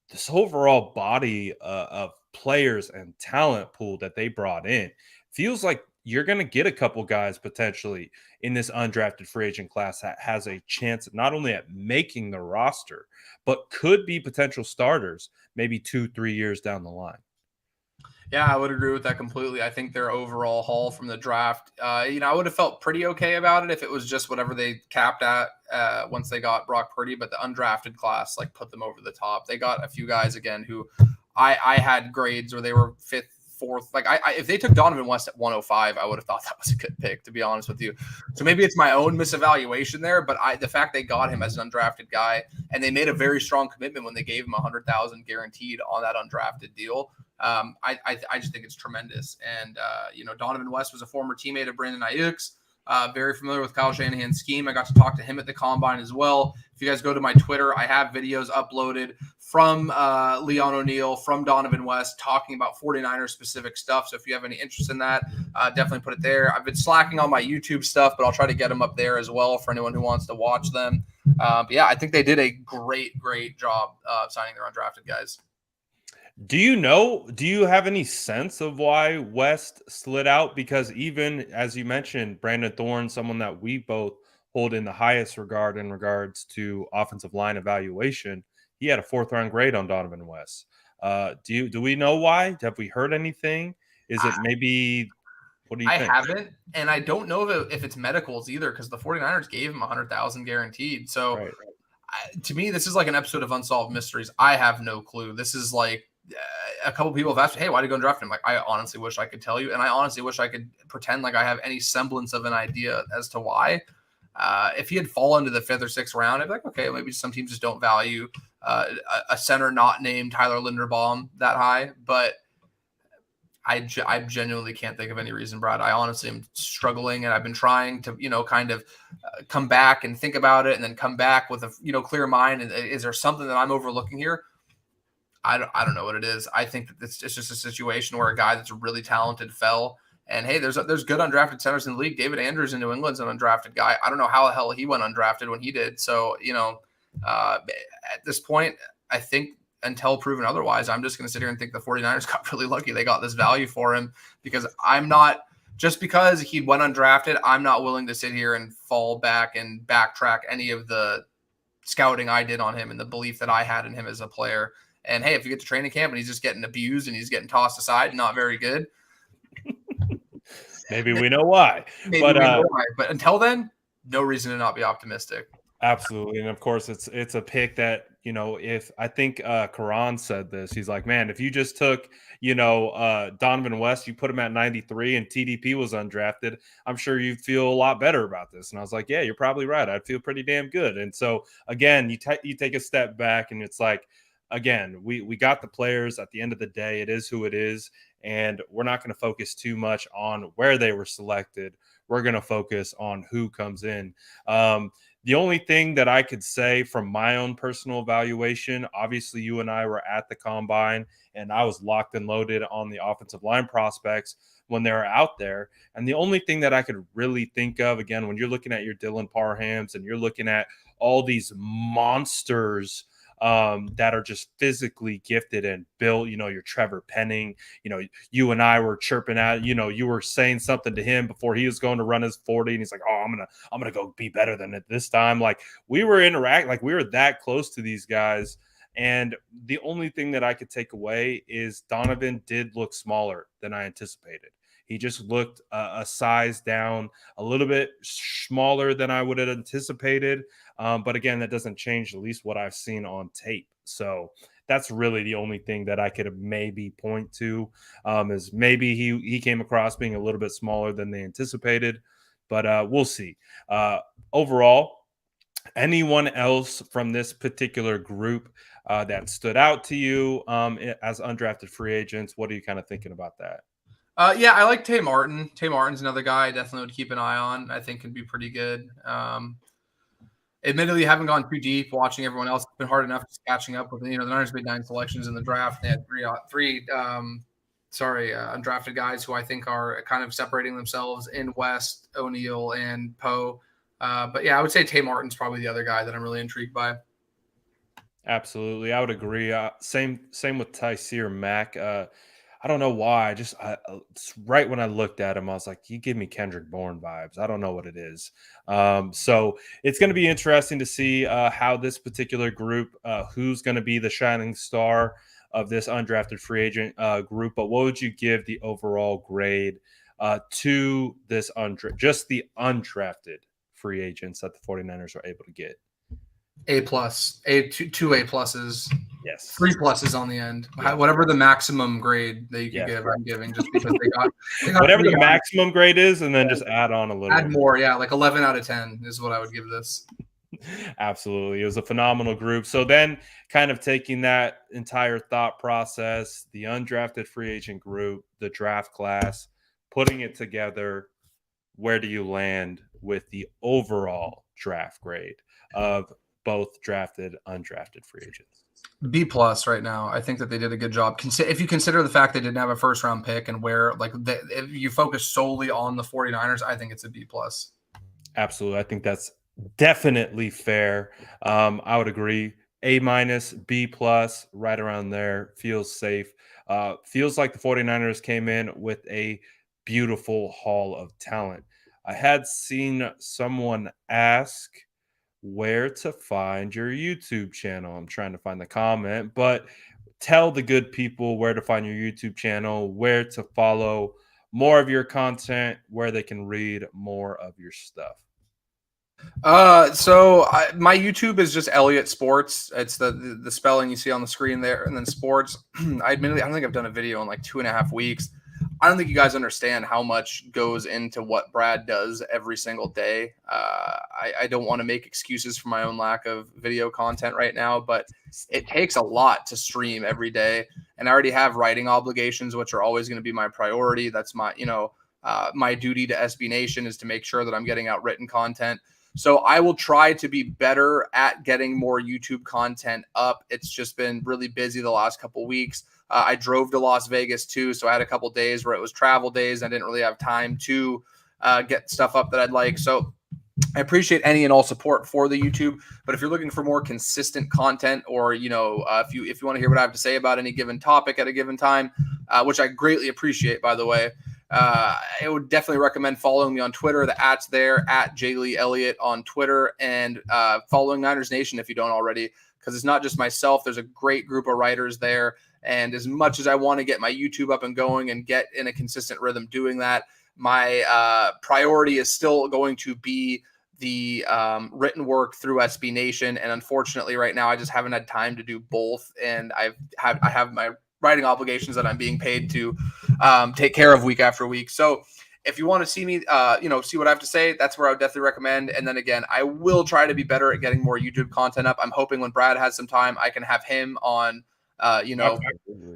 this overall body of players and talent pool that they brought in feels like you're going to get a couple guys potentially in this undrafted free agent class that has a chance not only at making the roster, but could be potential starters maybe 2-3 years down the line. Yeah, I would agree with that completely. I think their overall haul from the draft, I would have felt pretty okay about it if it was just whatever they capped at once they got Brock Purdy, but the undrafted class put them over the top. They got a few guys again who I had grades where they were 5th, 4th. Like if they took Donovan West at 105, I would have thought that was a good pick, to be honest with you. So maybe it's my own misevaluation there, but the fact they got him as an undrafted guy, and they made a very strong commitment when they gave him $100,000 guaranteed on that undrafted deal. I just think it's tremendous. And Donovan West was a former teammate of Brandon Ayuk's. Very familiar with Kyle Shanahan's scheme. I got to talk to him at the Combine as well. If you guys go to my Twitter, I have videos uploaded from Leon O'Neal, from Donovan West, talking about 49ers specific stuff. So if you have any interest in that, definitely put it there. I've been slacking on my YouTube stuff, but I'll try to get them up there as well for anyone who wants to watch them. But yeah, I think they did a great job signing their undrafted guys. Do you have any sense of why West slid out? Because even as you mentioned, Brandon Thorne, someone that we both hold in the highest regard in regards to offensive line evaluation, he had a 4th-round grade on Donovan West. Do we know why? Have we heard anything? Is it maybe what do you think? I haven't, and I don't know if it's medicals either, because the 49ers gave him $100,000 guaranteed. So Right. To me, this is like an episode of Unsolved Mysteries. I have no clue. This is like a couple people have asked me, hey, why did you go and draft him? Like, I honestly wish I could tell you, and I honestly wish I could pretend like I have any semblance of an idea as to why. If he had fallen to the 5th or 6th round, I'd be like, okay, maybe some teams just don't value a center not named Tyler Linderbaum that high. But I genuinely can't think of any reason, Brad. I honestly am struggling, and I've been trying to, kind of come back and think about it, and then come back with a, clear mind. And is there something that I'm overlooking here? I don't know what it is. I think that it's just a situation where a guy that's really talented fell. And hey, there's good undrafted centers in the league. David Andrews in New England's an undrafted guy. I don't know how the hell he went undrafted when he did. So, at this point, I think until proven otherwise, I'm just going to sit here and think the 49ers got really lucky. They got this value for him, because just because he went undrafted, I'm not willing to sit here and fall back and backtrack any of the scouting I did on him and the belief that I had in him as a player. And hey, if you get to training camp and he's just getting abused and he's getting tossed aside and not very good, maybe we know why. But until then, no reason to not be optimistic. Absolutely. And of course, it's a pick that, if I think Karan said this, he's like, man, if you just took, Donovan West, you put him at 93 and TDP was undrafted, I'm sure you'd feel a lot better about this. And I was like, yeah, you're probably right. I'd feel pretty damn good. And so, again, you take a step back and it's like, again, we got the players. At the end of the day, it is who it is. And we're not going to focus too much on where they were selected. We're going to focus on who comes in. The only thing that I could say from my own personal evaluation, obviously you and I were at the Combine, and I was locked and loaded on the offensive line prospects when they were out there. And the only thing that I could really think of, again, when you're looking at your Dylan Parhams and you're looking at all these monsters that are just physically gifted and built, your Trevor Penning, you and I were chirping at, you were saying something to him before he was going to run his 40 and he's like, oh, I'm going to go be better than it this time. Like we were we were that close to these guys. And the only thing that I could take away is Donovan did look smaller than I anticipated. He just looked a size down, a little bit smaller than I would have anticipated. But again, that doesn't change at least what I've seen on tape. So that's really the only thing that I could maybe point to, is maybe he came across being a little bit smaller than they anticipated. But we'll see. Overall, anyone else from this particular group that stood out to you as undrafted free agents? What are you kind of thinking about that? Yeah, I like Tay Martin. Tay Martin's another guy I definitely would keep an eye on. I think can be pretty good. Admittedly, haven't gone too deep watching everyone else. It's been hard enough just catching up with, the Niners made 9 selections in the draft. They had three undrafted guys who I think are kind of separating themselves in West, O'Neal, and Poe. But yeah, I would say Tay Martin's probably the other guy that I'm really intrigued by. Absolutely. I would agree. Same with Tyseer Mack. I don't know why. Right when I looked at him, I was like, you give me Kendrick Bourne vibes. I don't know what it is. So it's going to be interesting to see how this particular group, who's going to be the shining star of this undrafted free agent group. But what would you give the overall grade to this just the undrafted free agents that the 49ers were able to get? A+, two A+. Yes. 3 pluses on the end. Yeah. Whatever the maximum grade that you can give, I'm giving just because they got whatever the maximum grade is, and then just add on a little. Add more, yeah, like 11 out of 10 is what I would give this. Absolutely. It was a phenomenal group. So then kind of taking that entire thought process, the undrafted free agent group, the draft class, putting it together, where do you land with the overall draft grade of both drafted, undrafted free agents? B plus right now. I think that they did a good job. If you consider the fact they didn't have a first round pick and where if you focus solely on the 49ers, I think it's a B plus. Absolutely. I think that's definitely fair. I would agree. A minus, B plus, right around there. Feels safe. Feels like the 49ers came in with a beautiful haul of talent. I had seen someone ask where to find your YouTube channel. I'm trying to find the comment, but tell the good people where to find your YouTube channel, where to follow more of your content, where they can read more of your stuff. My YouTube is just Elliott Sports. It's the spelling you see on the screen there, and then sports. I don't think I've done a video in like 2.5 weeks. I don't think you guys understand how much goes into what Brad does every single day. I don't want to make excuses for my own lack of video content right now, but it takes a lot to stream every day. And I already have writing obligations, which are always going to be my priority. That's my duty to SB Nation is to make sure that I'm getting out written content. So I will try to be better at getting more YouTube content up. It's just been really busy the last couple of weeks. I drove to Las Vegas too, so I had a couple of days where it was travel days. I didn't really have time to get stuff up that I'd like. So I appreciate any and all support for the YouTube. But if you're looking for more consistent content, or if you want to hear what I have to say about any given topic at a given time, which I greatly appreciate, by the way, I would definitely recommend following me on Twitter. The @'s there, @JLeeElliott Elliott on Twitter, and following Niners Nation if you don't already, because it's not just myself. There's a great group of writers there. And as much as I want to get my YouTube up and going and get in a consistent rhythm doing that, my priority is still going to be the written work through SB Nation. And unfortunately, right now, I just haven't had time to do both. And I have my writing obligations that I'm being paid to take care of week after week. So if you want to see me, see what I have to say, that's where I would definitely recommend. And then again, I will try to be better at getting more YouTube content up. I'm hoping when Brad has some time, I can have him on,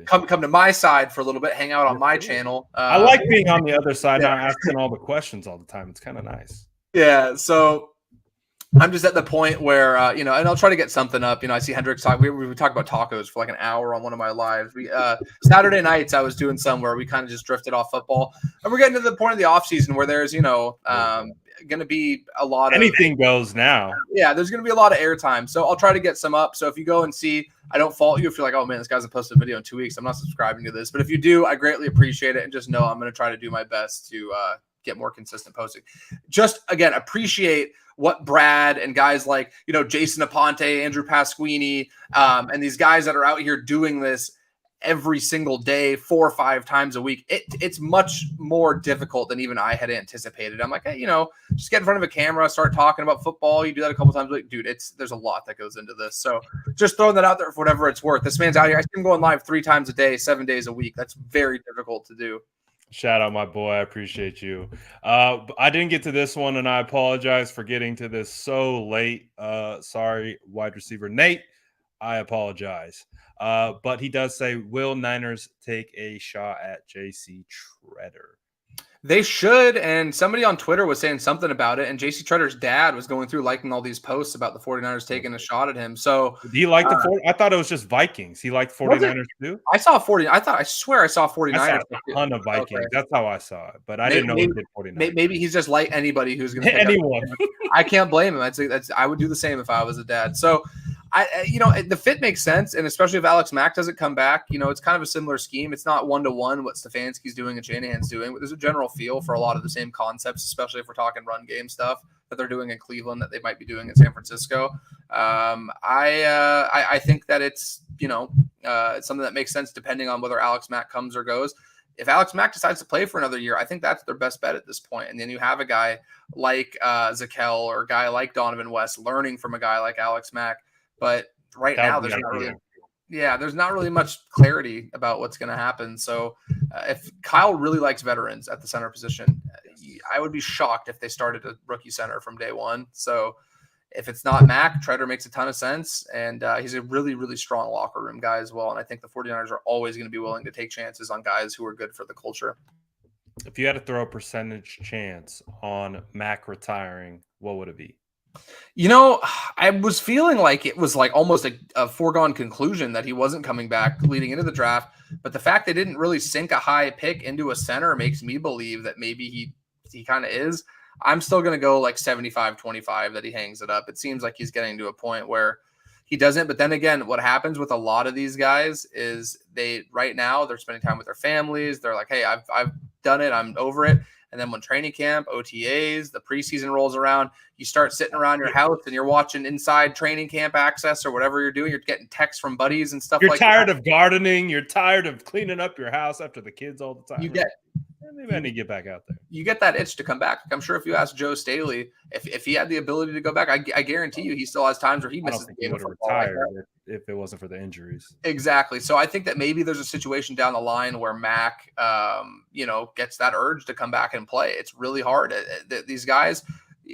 come to my side for a little bit, hang out on my channel. I like being on the other side, not asking all the questions all the time. It's kind of nice. Yeah. So I'm just at the point where, and I'll try to get something up. I see Hendrix talk. We talk about tacos for like an hour on one of my lives. Saturday nights, I was doing some where we kind of just drifted off football, and we're getting to the point of the off season where there's, going to be a lot of anything goes now. Yeah, there's going to be a lot of airtime. So I'll try to get some up. So if you go and see, I don't fault you if you're like, oh man, this guy hasn't posted a video in 2 weeks, I'm not subscribing to this. But if you do, I greatly appreciate it. And just know I'm going to try to do my best to get more consistent posting. Just again, appreciate what Brad and guys like, Jason Aponte, Andrew Pasquini, and these guys that are out here doing this every single day, 4 or 5 times a week. It's much more difficult than even I had anticipated. I'm like, hey, just get in front of a camera, start talking about football. You do that a couple times a week. Dude, there's a lot that goes into this. So just throwing that out there for whatever it's worth. This man's out here. I see him going live 3 times a day, 7 days a week. That's very difficult to do. Shout out, my boy. I appreciate you. I didn't get to this one, and I apologize for getting to this so late. Sorry, wide receiver Nate. I apologize. But he does say, will Niners take a shot at JC Tretter? They should, and somebody on Twitter was saying something about it, and JC Tretter's dad was going through liking all these posts about the 49ers taking a shot at him. So did he like the 40? I thought it was just Vikings. He liked 49ers too? I swear I saw 49ers. I saw a ton of Vikings. Okay. That's how I saw it, but I didn't know he did 49ers. Maybe he's just like anybody who's going to anyone. I can't blame him. I would do the same if I was a dad. So the fit makes sense, and especially if Alex Mack doesn't come back, it's kind of a similar scheme. It's not 1-to-1 what Stefanski's doing and Shanahan's doing, but there's a general feel for a lot of the same concepts, especially if we're talking run game stuff that they're doing in Cleveland that they might be doing in San Francisco. I think that it's it's something that makes sense depending on whether Alex Mack comes or goes. If Alex Mack decides to play for another year, I think that's their best bet at this point. And then you have a guy like Zakelj or a guy like Donovan West learning from a guy like Alex Mack. But right now, there's not really. Yeah, there's not really much clarity about what's going to happen. So if Kyle really likes veterans at the center position, I would be shocked if they started a rookie center from day one. So if it's not Mac, Treader makes a ton of sense. And he's a really, really strong locker room guy as well. And I think the 49ers are always going to be willing to take chances on guys who are good for the culture. If you had to throw a percentage chance on Mac retiring, what would it be? I was feeling like it was like almost a foregone conclusion that he wasn't coming back leading into the draft. But the fact they didn't really sink a high pick into a center makes me believe that maybe he kind of is. I'm still going to go like 75-25 that he hangs it up. It seems like he's getting to a point where he doesn't. But then again, what happens with a lot of these guys is right now they're spending time with their families. They're like, hey, I've done it. I'm over it. And then when training camp, OTAs, the preseason rolls around, you start sitting around your house and you're watching inside training camp access or whatever you're doing. You're getting texts from buddies and stuff like that. You're tired of gardening. You're tired of cleaning up your house after the kids all the time. Maybe I need to get back out there. You get that itch to come back. I'm sure if you ask Joe Staley, if he had the ability to go back, I guarantee you he still has times where he misses the game of football. Retired if it wasn't for the injuries. Exactly. So I think that maybe there's a situation down the line where Mac, gets that urge to come back and play. It's really hard. These guys,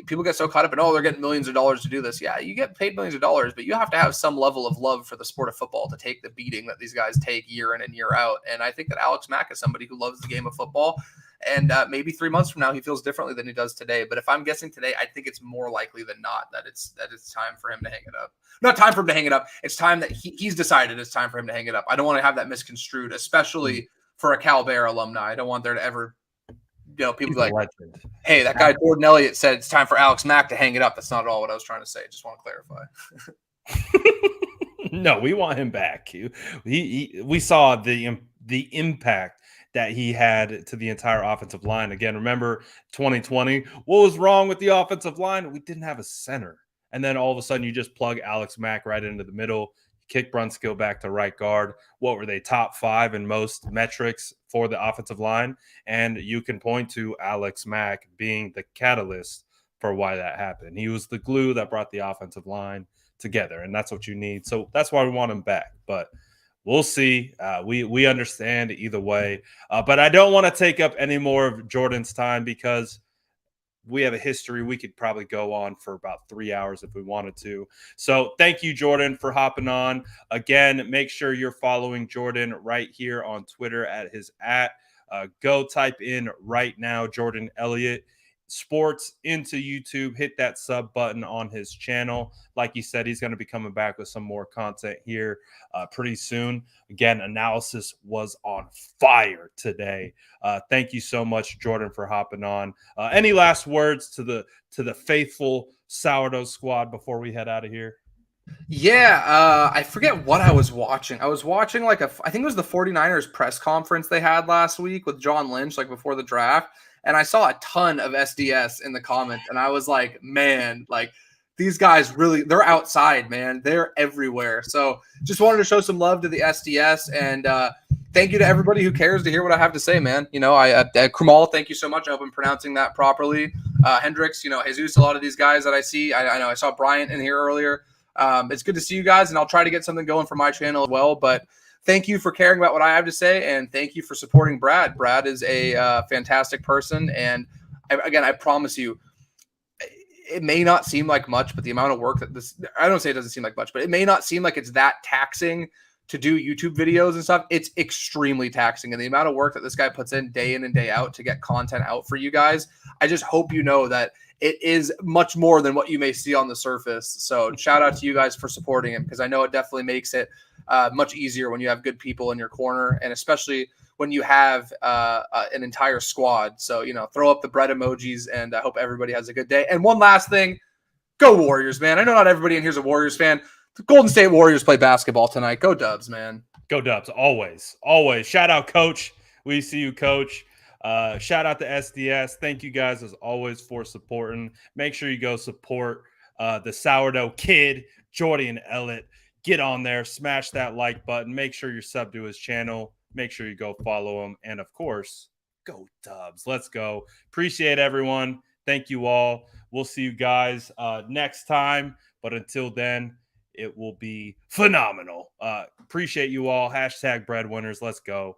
people get so caught up in, they're getting millions of dollars to do this. Yeah, you get paid millions of dollars, but you have to have some level of love for the sport of football to take the beating that these guys take year in and year out. And I think that Alex Mack is somebody who loves the game of football. And maybe 3 months from now, he feels differently than he does today. But if I'm guessing today, I think it's more likely than not that it's time for him to hang it up. Not time for him to hang it up. It's time that he's decided it's time for him to hang it up. I don't want to have that misconstrued, especially for a Cal Bear alumni. I don't want there to ever, people be like, hey, that guy Jordan Elliott said it's time for Alex Mack to hang it up. That's not at all what I was trying to say. Just want to clarify. No, we want him back. We saw the impact that he had to the entire offensive line. Again, remember 2020? What was wrong with the offensive line? We didn't have a center. And then all of a sudden you just plug Alex Mack right into the middle, kick Brunskill back to right guard. What were they, top 5 in most metrics for the offensive line? And you can point to Alex Mack being the catalyst for why that happened. He was the glue that brought the offensive line together, and that's what you need. So that's why we want him back. But we'll see. We understand either way. But I don't want to take up any more of Jordan's time because we have a history. We could probably go on for about 3 hours if we wanted to. So thank you, Jordan, for hopping on. Again, make sure you're following Jordan right here on Twitter at his @. Go type in right now, Jordan Elliott Sports into YouTube. Hit that sub button on his channel. Like he said, he's going to be coming back with some more content here pretty soon. Again, analysis was on fire today. Thank you so much, Jordan, for hopping on. Any last words to the faithful Sourdough Squad before we head out of here? Yeah, I forget what I was watching. I was watching I think it was the 49ers press conference they had last week with John Lynch, before the draft. And I saw a ton of SDS in the comments, and I was like, man, these guys they're outside, man. They're everywhere. So just wanted to show some love to the SDS, and thank you to everybody who cares to hear what I have to say, man. Krumal, thank you so much. I hope I'm pronouncing that properly. Hendricks, Jesus, a lot of these guys that I see. I know I saw Bryant in here earlier. It's good to see you guys, and I'll try to get something going for my channel as well, but thank you for caring about what I have to say, and thank you for supporting Brad. Brad is a fantastic person, and I promise you, it may not seem like much, but the amount of work that I don't say it doesn't seem like much, but it may not seem like it's that taxing to do YouTube videos and stuff. It's extremely taxing, and the amount of work that this guy puts in and day out to get content out for you guys, I just hope you know that it is much more than what you may see on the surface. So shout out to you guys for supporting him, because I know it definitely makes it much easier when you have good people in your corner, and especially when you have an entire squad. So, throw up the bread emojis, and I hope everybody has a good day. And one last thing, go Warriors, man. I know not everybody in here is a Warriors fan. The Golden State Warriors play basketball tonight. Go Dubs, man. Go Dubs, always. Always. Shout out, Coach. We see you, Coach. Shout out to SDS. Thank you guys, as always, for supporting. Make sure you go support the Sourdough Kid, Jordan Elliott. Get on there, smash that like button. Make sure you're subbed to his channel. Make sure you go follow him. And, of course, go Dubs. Let's go. Appreciate everyone. Thank you all. We'll see you guys next time. But until then, it will be phenomenal. Appreciate you all. Hashtag breadwinners. Let's go.